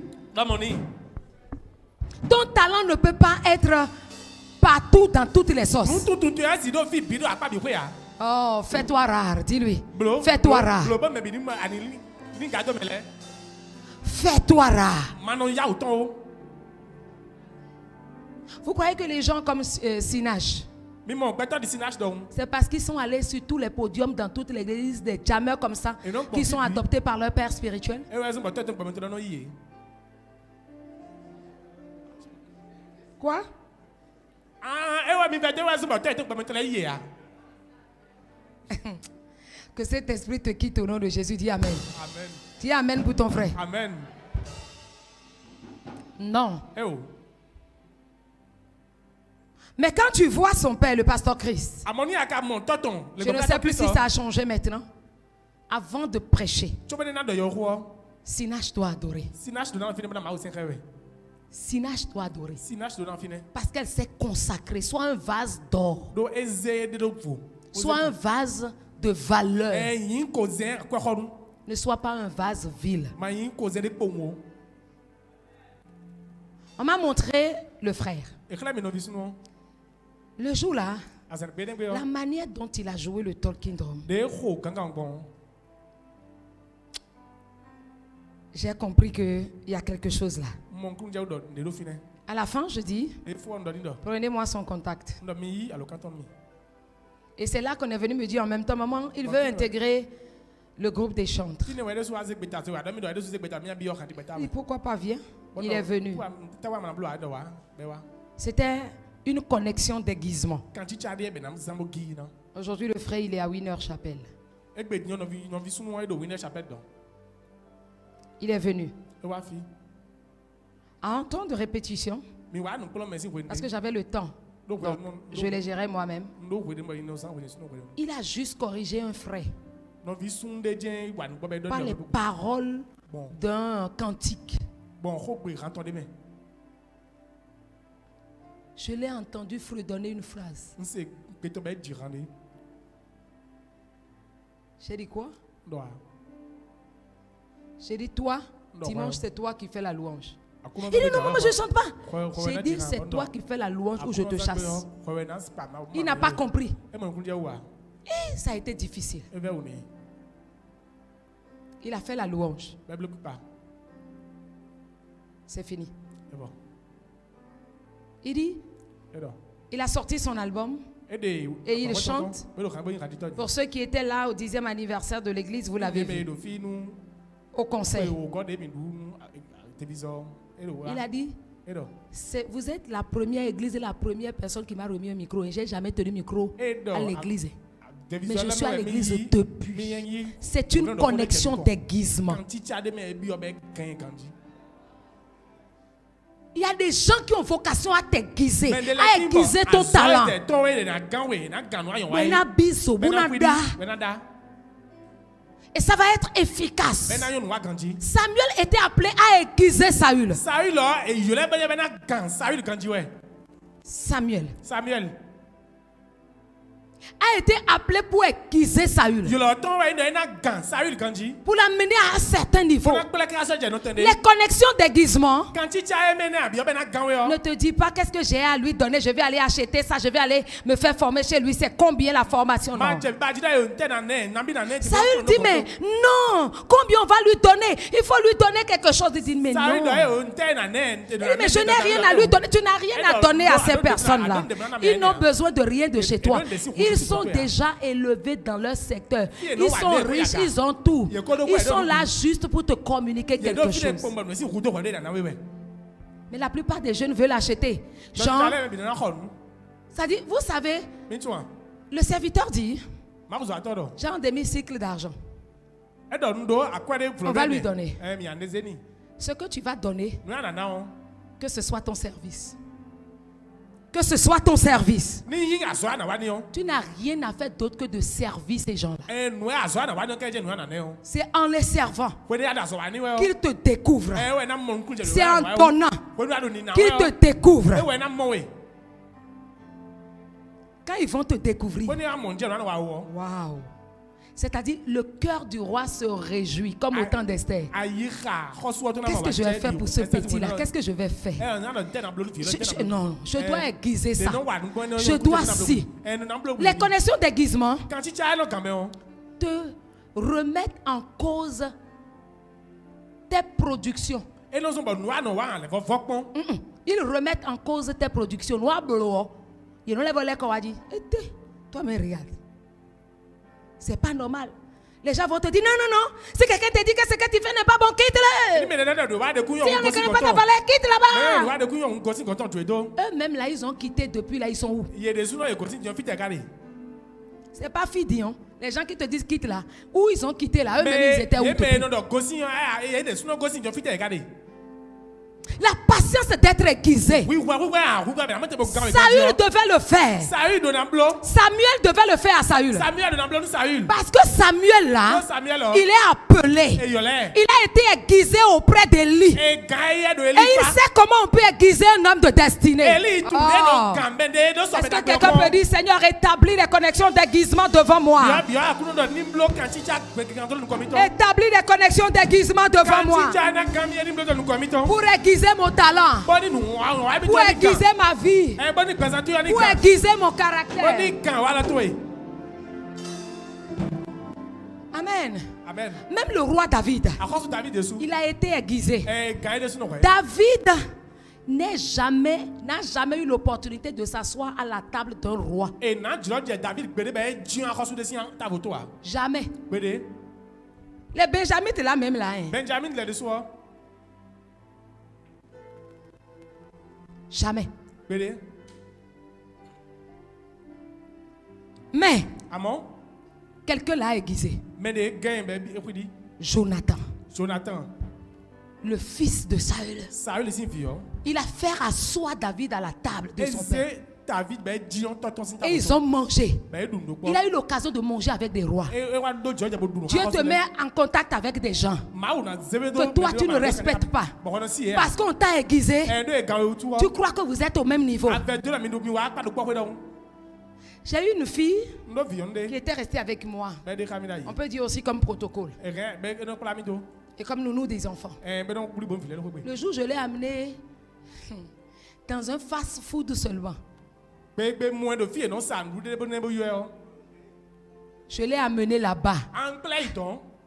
Ton talent ne peut pas être partout dans toutes les sauces. Oh, fais-toi rare, dis-lui. Fais-toi rare. Fais-toi rare. Vous croyez que les gens comme Sinach, c'est parce qu'ils sont allés sur tous les podiums dans toutes les églises, des jammers comme ça, qui sont adoptés par leur père spirituel? Quoi? Que cet esprit te quitte au nom de Jésus. Dis amen. Amen. Dis amen pour ton frère. Amen. Non. Mais quand tu vois son père, le pasteur Christ, je ne sais plus si ça a changé maintenant. Avant de prêcher, Sinach doit adorer. Sinach doit adorer. Parce qu'elle s'est consacrée. Soit un vase d'or, soit un vase de valeur. Ne soit pas un vase vil. On m'a montré le frère. Le jour-là, la manière dont il a joué le talking drum, J'ai compris qu'il y a quelque chose là. À la fin, je dis, prenez-moi son contact. Et c'est là qu'on est venu me dire en même temps, maman, il veut intégrer le groupe des chantres. Et pourquoi pas, viens? Il est venu. C'était une connexion déguisement. Aujourd'hui, le frère, il est à Winner Chapel. Il est venu. À un temps de répétition, parce que j'avais le temps, donc je les gérais moi-même. Il a juste corrigé un frère par les paroles d'un cantique. Je l'ai entendu fredonner une phrase. J'ai dit quoi? J'ai dit toi, dimanche c'est toi qui fais la louange. Il dit non, maman, je ne chante pas. J'ai dit c'est toi qui fais la louange ou je te chasse. Il n'a pas compris. Et ça a été difficile. Il a fait la louange. C'est fini. Il dit, il a sorti son album et il chante. Pour ceux qui étaient là au 10e anniversaire de l'église, vous l'avez vu. Au conseil. Il a dit, vous êtes la première église et la première personne qui m'a remis un micro. Et je n'ai jamais tenu micro à l'église. Mais je suis à l'église depuis. C'est une connexion déguisement. Il y a des gens qui ont vocation à t'aiguiser, à aiguiser ton talent. Et ça va être efficace. Samuel était appelé à aiguiser Saül. Samuel a été appelé pour aiguiser Saül, pour l'amener à un certain niveau. Les connexions d'aiguisement ne te dis pas qu'est-ce que j'ai à lui donner, je vais aller acheter ça, je vais aller me faire former chez lui, c'est combien la formation. Non. Saül dit mais non, combien on va lui donner? Il faut lui donner quelque chose. Il dit mais non. Il dit mais je n'ai rien à lui donner, tu n'as rien à donner à ces personnes-là. Ils n'ont besoin de rien de chez toi. Ils sont déjà élevés dans leur secteur. Ils sont riches, ils ont tout. Ils sont là juste pour te communiquer quelque chose. Mais la plupart des jeunes veulent acheter. Genre, ça dit, vous savez, le serviteur dit, j'ai un demi-cycle d'argent. On va lui donner. Ce que tu vas donner, que ce soit ton service. Que ce soit ton service. Tu n'as rien à faire d'autre que de servir ces gens-là. C'est en les servant qu'ils te découvrent. C'est en donnant qu'ils te découvrent. Quand ils vont te découvrir, waouh! C'est-à-dire, le cœur du roi se réjouit, comme au temps d'Esther. Qu'est-ce que je vais faire pour ce petit-là? Qu'est-ce que je vais faire? Non, je dois aiguiser ça. Je dois si. Les connexions d'aiguisement te remettent en cause tes productions. Ils remettent en cause tes productions. Ils enlèvent les qu'on va dire. Toi, mais regarde. C'est pas normal. Les gens vont te dire non, non, non. Si quelqu'un te dit que ce que tu fais n'est pas bon, quitte-le. Si on ne connaît pas ta valeur, quitte là-bas. Eux-mêmes là, ils ont quitté depuis là, ils sont où? C'est pas fini, hein. Les gens qui te disent quitte là, où ils ont quitté là, eux-mêmes ils étaient où? La patience d'être aiguisé. Saül devait le faire. Samuel devait le faire à Saül. Parce que Samuel là, il est appelé. Il a été aiguisé auprès d'Élie. Et il sait comment on peut aiguiser un homme de destinée. Est-ce que quelqu'un peut dire Seigneur, établis les connexions d'aiguisement devant moi. Établis les connexions d'aiguisement devant moi. Pour aiguiser mon talent, pour aiguiser ma vie, pour aiguiser mon caractère. Amen. Amen. Amen. Même le roi David, il a été aiguisé. David n'a jamais eu l'opportunité de s'asseoir à la table d'un roi. Jamais. Les Benjamites là même là. Hein. Benjamin là dessus. Jamais. Mais quelqu'un l'a aiguisé. Jonathan. Le fils de Saül. Il a fait asseoir David à la table de son père. Et ils ont mangé. Il a eu l'occasion de manger avec des rois. Dieu te met en contact avec des gens que toi tu ne respectes pas. Parce qu'on t'a aiguisé. Tu crois que vous êtes au même niveau. J'ai eu une fille qui était restée avec moi. On peut dire aussi comme protocole. Et comme nous des enfants. Le jour où je l'ai amenée dans un fast-food seulement. Je l'ai amené là-bas.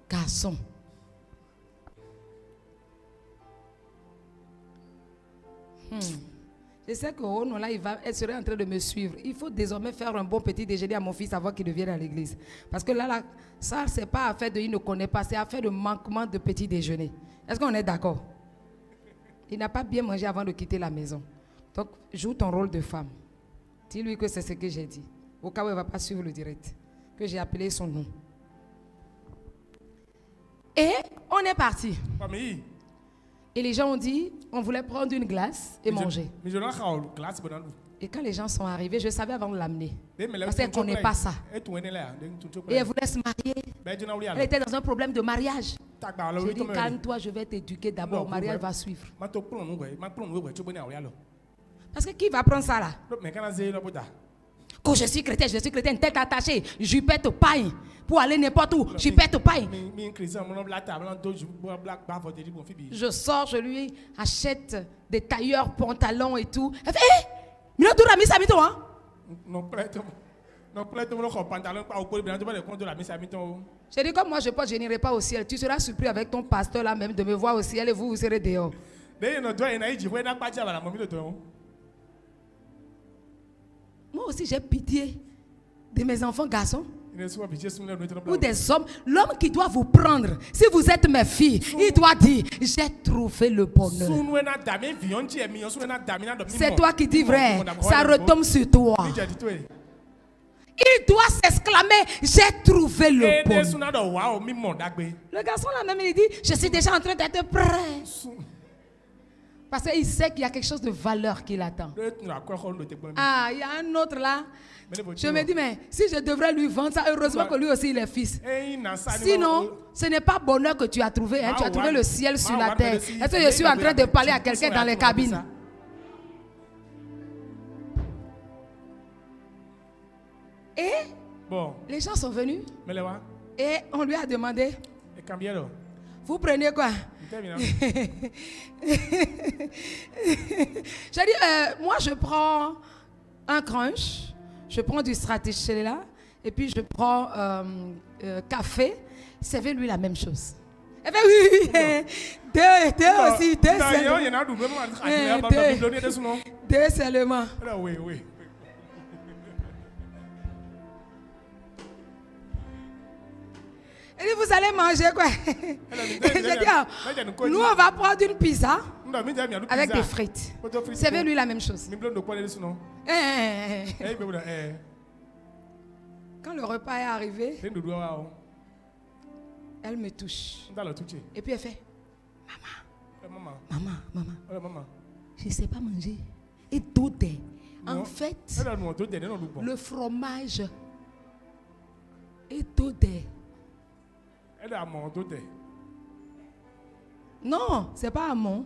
Garçon. Je sais que oh non, là, elle serait en train de me suivre. Il faut désormais faire un bon petit déjeuner à mon fils avant qu'il vienne à l'église. Parce que là ça, c'est pas affaire de il ne connaît pas, c'est affaire de manquement de petit déjeuner. Est-ce qu'on est d'accord? Il n'a pas bien mangé avant de quitter la maison. Donc, joue ton rôle de femme. Dis-lui que c'est ce que j'ai dit. Au cas où elle ne va pas suivre le direct. Que j'ai appelé son nom. Et on est parti. Et les gens ont dit, on voulait prendre une glace et manger. Et quand les gens sont arrivés, je savais avant de l'amener. Parce qu'elle ne connaît pas ça. Et elle voulait se marier. Elle était dans un problème de mariage. Je dis, calme-toi, je vais t'éduquer d'abord. Le mariage va suivre. Parce que qui va prendre ça là? Quand je suis chrétien, tête attachée, jupette paille. Pour aller n'importe où, jupette paille. Je sors, je lui achète des tailleurs, pantalons et tout. Elle fait, hé! Mais non, tout la mise à mi-temps, hein? J'ai dit, comme moi je pense, je n'irai pas au ciel. Tu seras surpris avec ton pasteur là même de me voir au ciel et vous serez dehors. Moi aussi j'ai pitié de mes enfants garçons. Ou des hommes. L'homme qui doit vous prendre, si vous êtes mes filles, il doit dire, j'ai trouvé le bonheur. C'est toi qui dis vrai, ça retombe sur toi. Il doit s'exclamer, j'ai trouvé le bonheur. Le garçon là même il dit, je suis déjà en train d'être prêt. Parce qu'il sait qu'il y a quelque chose de valeur qui l'attend. Ah, il y a un autre là. Je me dis, mais si je devrais lui vendre ça, heureusement que lui aussi il est fils. Sinon, ce n'est pas bonheur que tu as trouvé. Hein, tu as trouvé le ciel sur la terre. Est-ce que je suis en train de parler à quelqu'un dans les cabines? Et les gens sont venus. Et on lui a demandé, vous prenez quoi? J'ai dit, moi je prends un crunch, je prends du stracciatella et puis je prends café. Servez-lui la même chose. Eh bien oui, deux aussi, deux seulement. Oui. Elle dit, vous allez manger quoi? J'ai dit, nous on va prendre une pizza avec des frites. Servez-lui la même chose. Quand le repas est arrivé, elle me touche. Et puis elle fait, maman, je ne sais pas manger. Et d'autres, en fait, le fromage est d'autres. Non, c'est pas Amon.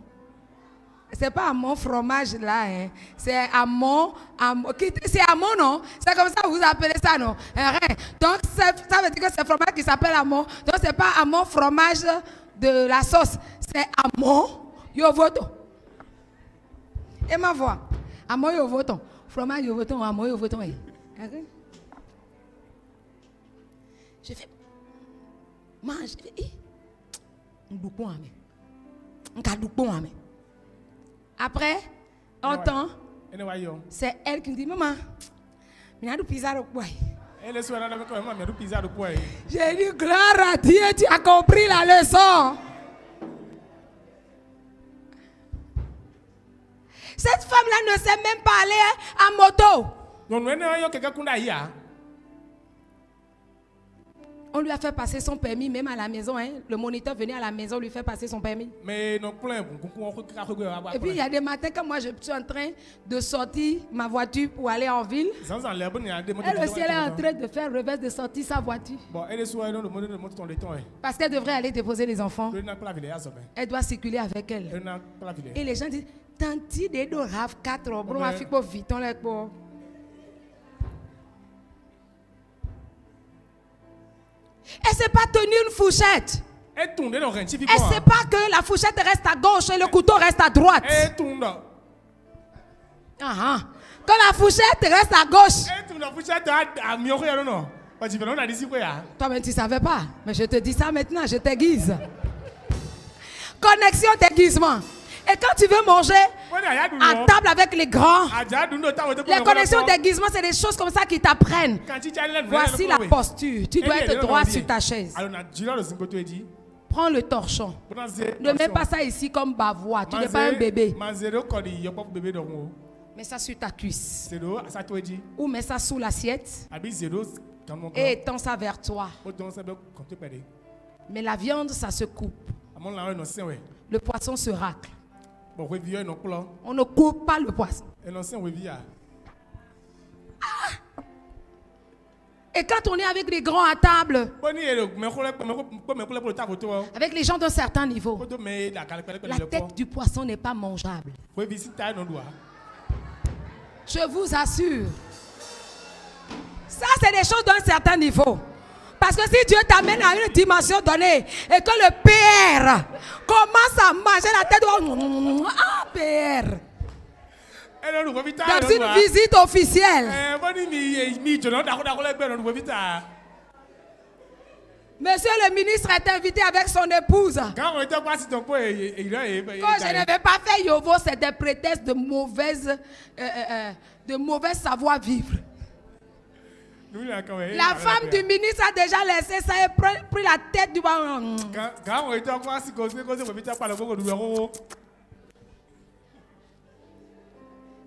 C'est pas Amon fromage là. Hein. C'est Amon. C'est Amon, non? C'est comme ça que vous appelez ça, non? Donc, ça veut dire que c'est fromage qui s'appelle Amon. Donc, c'est pas Amon fromage de la sauce. C'est Amon Yovoton. Et ma voix. Amon Yovoton. Fromage Yovoton, Amon Yovoton. Je fais. mange. Après, on entend, c'est elle qui me dit, maman, il y a du pizza au poids. J'ai dit, gloire à Dieu, tu as compris la leçon. Cette femme-là ne sait même pas aller en moto. On lui a fait passer son permis, même à la maison. Hein. Le moniteur venait à la maison lui faire passer son permis. Et puis il y a des matins, quand moi je suis en train de sortir ma voiture pour aller en ville, elle aussi elle est en train de faire reverse de sortir sa voiture. Parce qu'elle devrait aller déposer les enfants. Elle doit circuler avec elle. Et les gens disent, tanti de do rave 4 bro ma fi po vite on les po. Elle ne sait pas tenir une fourchette. Elle ne sait pas que la fourchette reste à gauche et le couteau reste à droite. Quand la fourchette reste à gauche. Toi-même tu ne savais pas. Mais je te dis ça maintenant, je t'aiguise. Connexion déguisement. Et quand tu veux manger à table avec les grands, les connexions déguisement, c'est des choses comme ça qui t'apprennent. Voici la posture. Tu dois être droit sur ta chaise. Prends le torchon. Ne mets pas ça ici comme bavois. Tu n'es pas un bébé. Mets ça sur ta cuisse. Ou mets ça sous l'assiette. Et étends ça vers toi. Mais la viande, ça se coupe. Le poisson se racle. On ne coupe pas le poisson. Et quand on est avec les grands à table, avec les gens d'un certain niveau, la tête du poisson n'est pas mangeable. Je vous assure. Ça, c'est des choses d'un certain niveau. Parce que si Dieu t'amène à une dimension donnée et que le PR commence à manger la tête de PR dans une visite officielle, monsieur le ministre est invité avec son épouse. Quand je ne vais pas faire Yovo, c'est des prétextes de mauvaise savoir-vivre. La femme du ministre a déjà laissé ça et pris la tête du ballon.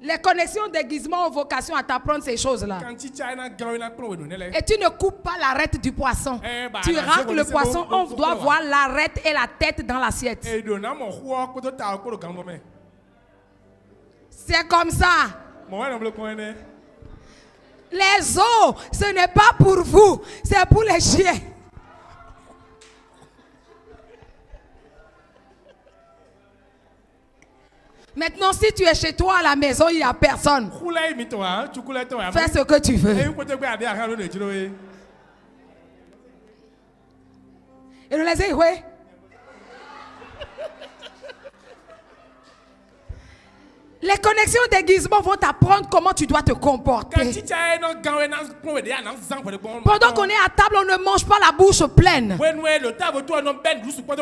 Les connexions déguisement ont vocation à t'apprendre ces choses-là. Et tu ne coupes pas l'arête du poisson. Tu racles le poisson, on doit voir l'arête et la tête dans l'assiette. C'est comme ça. Les os, ce n'est pas pour vous, c'est pour les chiens. Maintenant, si tu es chez toi à la maison, il n'y a personne. Fais ce que tu veux. Et nous les dit, oui. Les connexions déguisement vont t'apprendre comment tu dois te comporter. Pendant qu'on est à table, on ne mange pas la bouche pleine.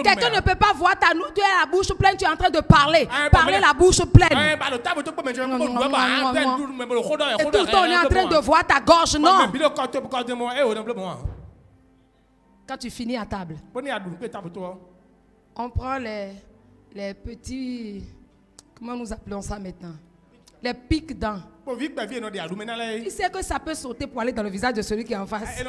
Quelqu'un ne peut pas voir ta nourriture, tu es à la bouche pleine, tu es en train de parler. Parler la bouche pleine. Et tout le temps, on est en train de voir ta gorge. Non. Quand tu finis à table, on prend les petits... Comment nous appelons ça maintenant? Les pics-dents. Il sait que ça peut sauter pour aller dans le visage de celui qui est en face.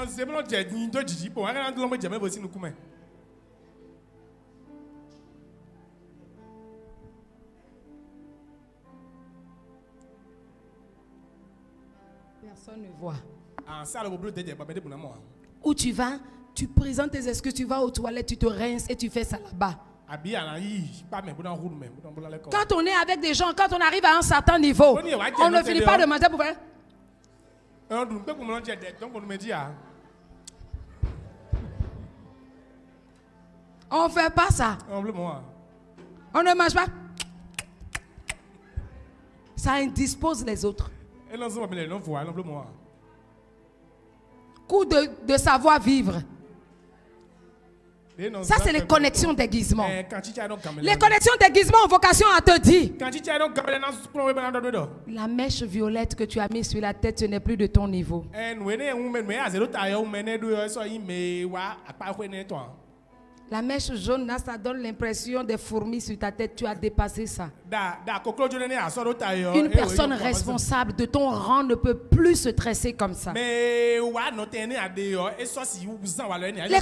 Personne ne voit. Où tu vas, tu présentes tes excuses, tu vas aux toilettes, tu te rinces et tu fais ça là-bas. Quand on est avec des gens, quand on arrive à un certain niveau, on ne finit pas de manger pour faire. On ne fait pas ça. On ne mange pas. Ça indispose les autres. Coup de savoir-vivre. Ça, c'est les connexions d'aiguisement. Les connexions d'aiguisement ont vocation à te dire: la mèche violette que tu as mise sur la tête, ce n'est plus de ton niveau. La mèche jaune, là, ça donne l'impression des fourmis sur ta tête. Tu as dépassé ça. Une personne responsable de ton rang ne peut plus se tresser comme ça. Les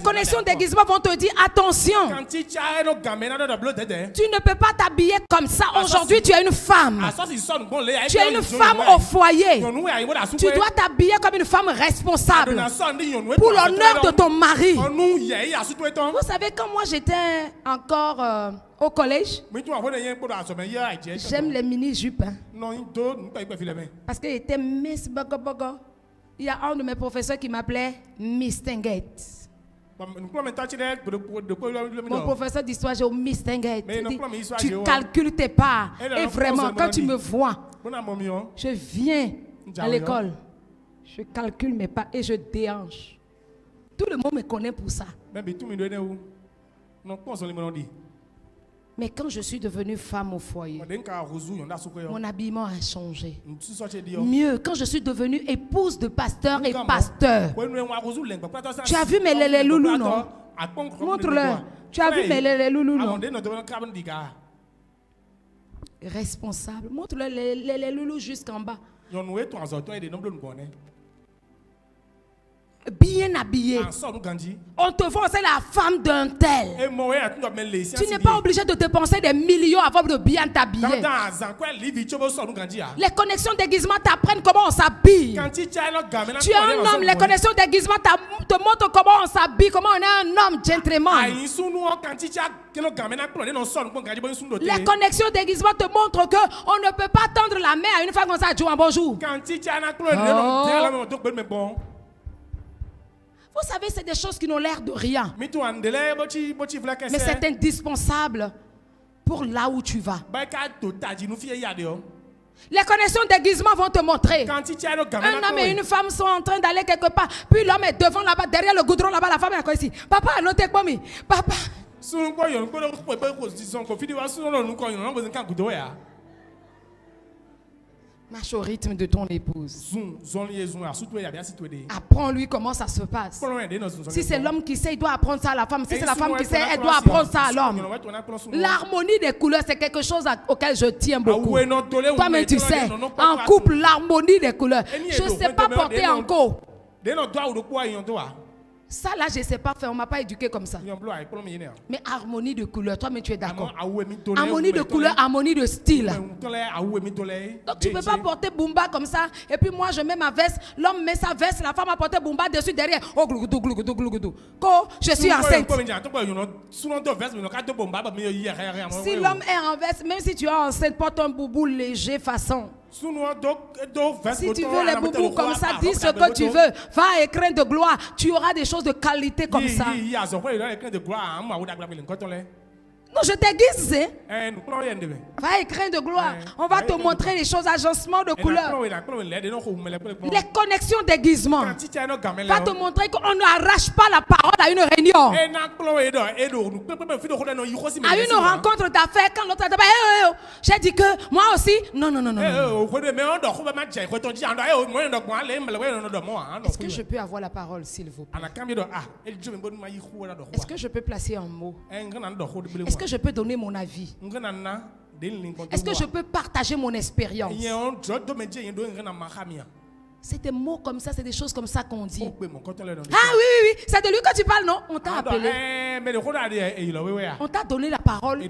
connexions d'aiguisement vont te dire: attention, tu ne peux pas t'habiller comme ça. Aujourd'hui, tu es une femme. Tu es une femme au foyer. Tu dois t'habiller comme une femme responsable pour l'honneur de ton mari. Vous savez, quand moi j'étais encore au collège, j'aime les mini-jupes. Parce qu'il était Miss Bogo. Il y a un de mes professeurs qui m'appelait Miss Tinguette. Mon professeur d'histoire, j'ai au Miss Tinguette. Tu calcules tes parts. Et vraiment, quand tu me vois, je viens à l'école, je calcule mes pas et je déhanche. Tout le monde me connaît pour ça. Mais quand je suis devenue femme au foyer, mon habillement a changé. Mieux, quand je suis devenue épouse de pasteur et pasteur. Tu as vu mes lélé loulou, non? Montre-le. Tu as vu mes lélé loulou, non? Responsable. Montre-le les loulous jusqu'en bas. Bien habillé. On te voit, c'est la femme d'un tel. Tu n'es pas obligé de dépenser des millions avant de bien t'habiller. Les connexions d'aiguisement t'apprennent comment on s'habille. Tu es un homme, les connexions d'aiguisement te montrent comment on s'habille, comment on est un homme gentleman. Les connexions d'aiguisement te montrent qu'on ne peut pas tendre la main à une femme comme ça, tu dis un bonjour. Vous savez, c'est des choses qui n'ont l'air de rien. Mais c'est indispensable pour là où tu vas. Les connexions d'aiguisement vont te montrer. Un homme et une femme sont en train d'aller quelque part. Puis l'homme est devant là-bas, derrière le goudron là-bas. La femme est encore ici. Papa, notez quoi, mais papa. Marche au rythme de ton épouse. Apprends-lui comment ça se passe. Si c'est l'homme qui sait, il doit apprendre ça à la femme. Si c'est la femme qui sait, elle doit apprendre ça à l'homme. L'harmonie des couleurs, c'est quelque chose auquel je tiens beaucoup. Toi-même, tu sais, en couple, l'harmonie des couleurs. Je ne sais pas porter en co. Ça là, je ne sais pas faire, on ne m'a pas éduqué comme ça. Mais harmonie de couleur, toi-même tu es d'accord. Harmonie de couleur, harmonie de style. Donc tu ne peux pas porter Bumba comme ça. Et puis moi je mets ma veste, l'homme met sa veste, la femme a porté Bumba dessus, derrière. Oh glougoudou, glougoudou, glougoudou. Je suis enceinte. Si l'homme est en veste, même si tu es enceinte, porte un boubou léger façon. Si tu veux les boubous comme ça, dis ce que tu veux. Va écrire de gloire. Tu auras des choses de qualité comme ça. Non, je t'aiguise. Va écrire de gloire. On va te montrer les choses, agencement de couleurs. Les connexions d'aiguisement. Va te montrer qu'on n'arrache pas la parole à une réunion. À une rencontre d'affaires, quand l'autre a dit, j'ai dit que moi aussi. Non. Est-ce que je peux avoir la parole, s'il vous plaît? Est-ce que je peux placer un mot? Est-ce que je peux donner mon avis? Est-ce que je peux partager mon expérience? C'est des mots comme ça, c'est des choses comme ça qu'on dit. Ah oui, c'est de lui que tu parles, non? On t'a appelé. On t'a donné la parole.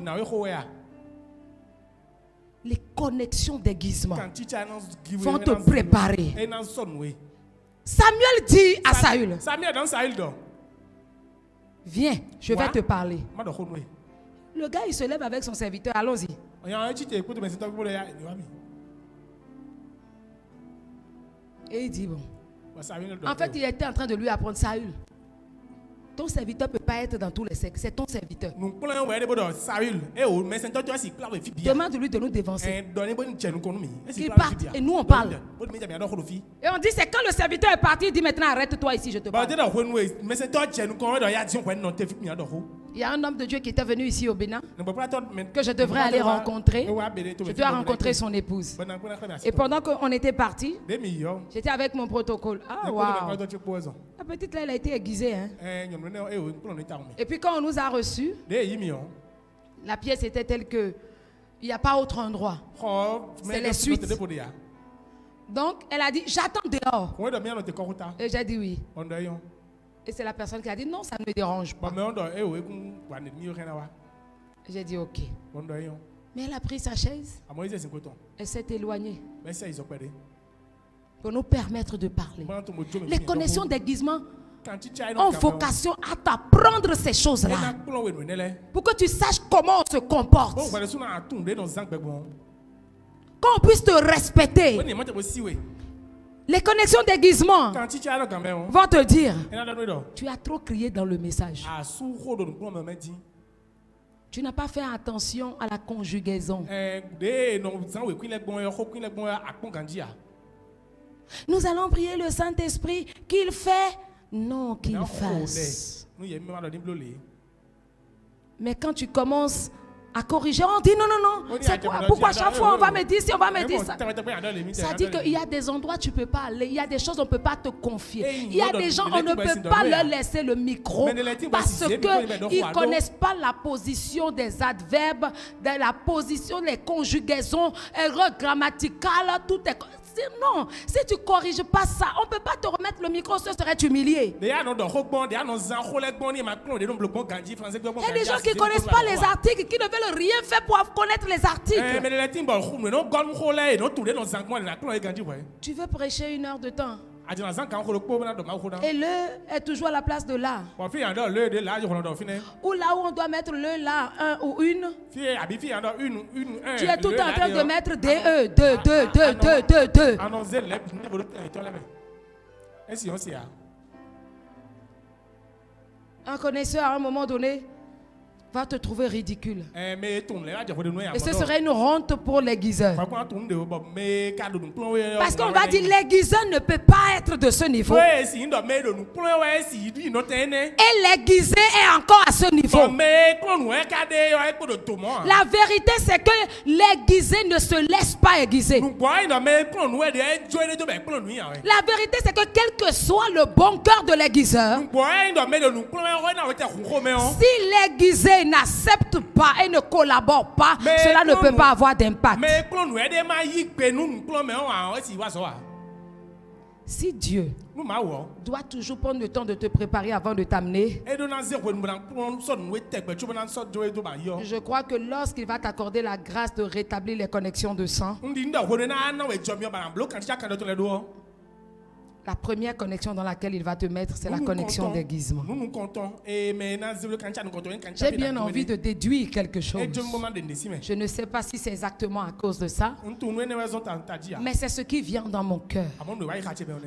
Les connexions d'aiguisement vont te préparer. Samuel dit à Saül, viens, je vais te parler. Le gars, il se lève avec son serviteur. Allons-y. Et il dit, bon. En fait, il était en train de lui apprendre Saül. Ton serviteur ne peut pas être dans tous les sectes. C'est ton serviteur. Demande-lui de nous dévancer. Qu'il parte et nous on parle. Et on dit c'est quand le serviteur est parti, il dit maintenant arrête-toi ici, je te parle. Il y a un homme de Dieu qui était venu ici au Bénin que je devrais aller rencontrer. Je dois rencontrer son épouse. Et pendant qu'on était parti, j'étais avec mon protocole. Ah waouh! La petite là, elle a été aiguisée. Hein? Et puis quand on nous a reçus, la pièce était telle que il n'y a pas autre endroit. C'est les suites. Donc elle a dit j'attends dehors. Et j'ai dit oui. Et c'est la personne qui a dit non, ça ne me dérange pas. J'ai dit ok. Mais elle a pris sa chaise. Elle s'est éloignée pour nous permettre de parler. Les connexions d'aiguisement ont vocation à t'apprendre ces choses-là pour que tu saches comment on se comporte. Qu'on puisse te respecter. Les connexions d'aiguisement vont te dire tu as trop crié dans le message. Tu n'as pas fait attention à la conjugaison. Nous allons prier le Saint-Esprit qu'il fait. Non, qu'il fasse. Mais quand tu commences à corriger, on dit non, non, non. C'est quoi? Pourquoi chaque fois on va me dire si on va me dire ça? Ça dit qu'il y a des endroits où tu ne peux pas aller. Il y a des choses on ne peut pas te confier. Il y a des gens on ne peut pas leur laisser le micro parce qu'ils ne connaissent pas la position des adverbes, la position des conjugaisons, erreurs grammaticales, tout est... Non, si tu ne corriges pas ça, on ne peut pas te remettre le micro, ce serait humilié. Il y a des gens qui ne connaissent pas les articles, qui ne veulent rien faire pour connaître les articles. Tu veux prêcher 1 heure de temps. Et le est toujours à la place de là. Ou là où on doit mettre le là, un ou une. Tu es tout en train de mettre DE, 2. Un connaisseur à un moment donné va te trouver ridicule. Et ce serait une honte pour l'aiguiseur. Parce qu'on va dire l'aiguiseur ne peut pas être de ce niveau. Et l'aiguisé est encore à ce niveau. La vérité c'est que l'aiguisé ne se laisse pas aiguiser. La vérité c'est que quel que soit le bon cœur de l'aiguiseur, si l'aiguisé n'accepte pas et ne collabore pas, cela ne peut pas avoir d'impact. Si Dieu doit toujours prendre le temps de te préparer avant de t'amener, je crois que lorsqu'il va t'accorder la grâce de rétablir les connexions de sang, la première connexion dans laquelle il va te mettre, c'est la connexion d'aiguisement. J'ai bien envie de déduire quelque chose. Je ne sais pas si c'est exactement à cause de ça, mais c'est ce qui vient dans mon cœur.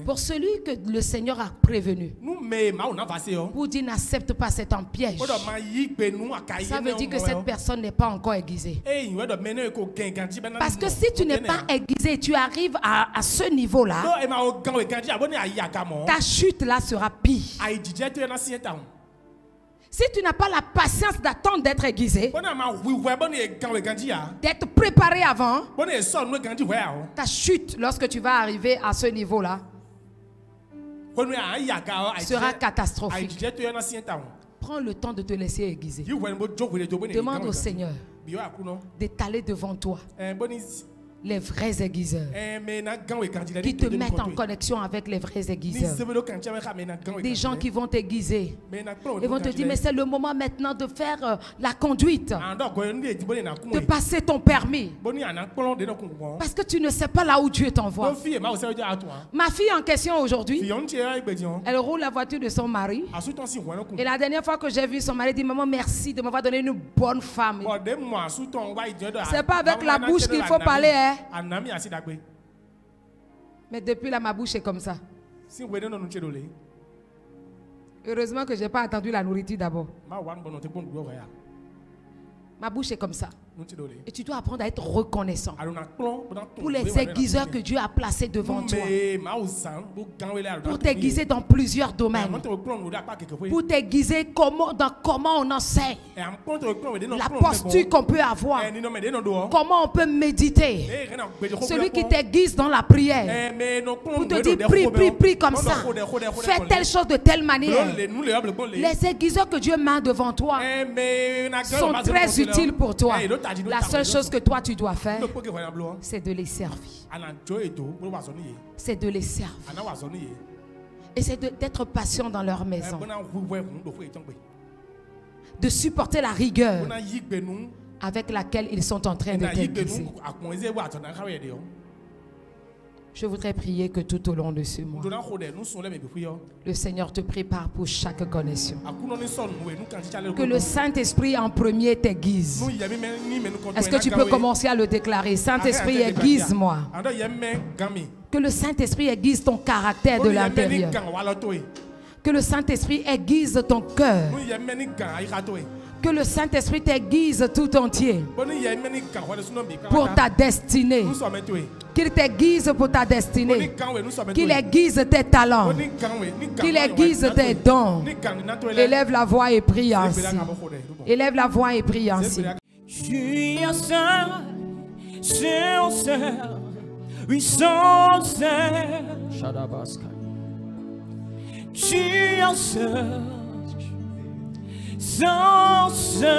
Pour celui que le Seigneur a prévenu, pour dire n'accepte pas, c'est un piège. Ça veut dire que cette personne n'est pas encore aiguisée. Parce que si tu n'es pas aiguisé, tu arrives à ce niveau-là, ta chute là sera pire. Si tu n'as pas la patience d'attendre d'être aiguisé, d'être préparé avant, ta chute lorsque tu vas arriver à ce niveau là sera catastrophique. Prends le temps de te laisser aiguiser. Demande au Seigneur d'étaler devant toi les vrais aiguiseurs qui te mettent en connexion avec les vrais aiguiseurs. Des gens qui vont t'aiguiser et vont te dire mais c'est le moment maintenant de faire la conduite, de passer ton permis, parce que tu ne sais pas là où Dieu t'envoie. Ma fille en question aujourd'hui, elle roule la voiture de son mari et la dernière fois que j'ai vu son mari dit maman merci de m'avoir donné une bonne femme. C'est pas avec la bouche qu'il faut parler hein. Mais depuis là, ma bouche est comme ça. Heureusement que je n'ai pas attendu la nourriture d'abord. Ma bouche est comme ça. Et tu dois apprendre à être reconnaissant pour les aiguiseurs que Dieu a placés devant toi. Pour t'aiguiser dans plusieurs domaines. Pour t'aiguiser dans comment on enseigne. La posture qu'on peut avoir. Comment on peut méditer. Celui qui t'aiguise dans la prière. Pour te dire prie comme ça. Fais telle chose de telle manière. Les aiguiseurs que Dieu met devant toi sont très utiles pour toi. La seule chose que toi tu dois faire, c'est de les servir. C'est de les servir. Et c'est d'être patient dans leur maison. De supporter la rigueur avec laquelle ils sont en train de t'aiguiser. Je voudrais prier que tout au long de ce mois, le Seigneur te prépare pour chaque connexion. Que le Saint-Esprit en premier t'aiguise. Est-ce que tu peux commencer à le déclarer? Saint-Esprit, aiguise-moi. Que le Saint-Esprit aiguise ton caractère de l'intérieur. Que le Saint-Esprit aiguise ton cœur. Que le Saint-Esprit t'aiguise tout entier pour ta destinée. Qu'il t'aiguise pour ta destinée. Qu'il aiguise tes talents. Qu'il aiguise tes dons. Élève la voix et prie ainsi. Élève la voix et prie ainsi. Je suis un seul, oui, sincère. Je suis un seul, sincère.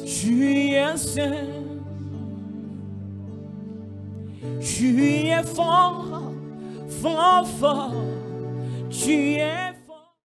Je suis un seul. Tu es fort, fort, fort. Tu es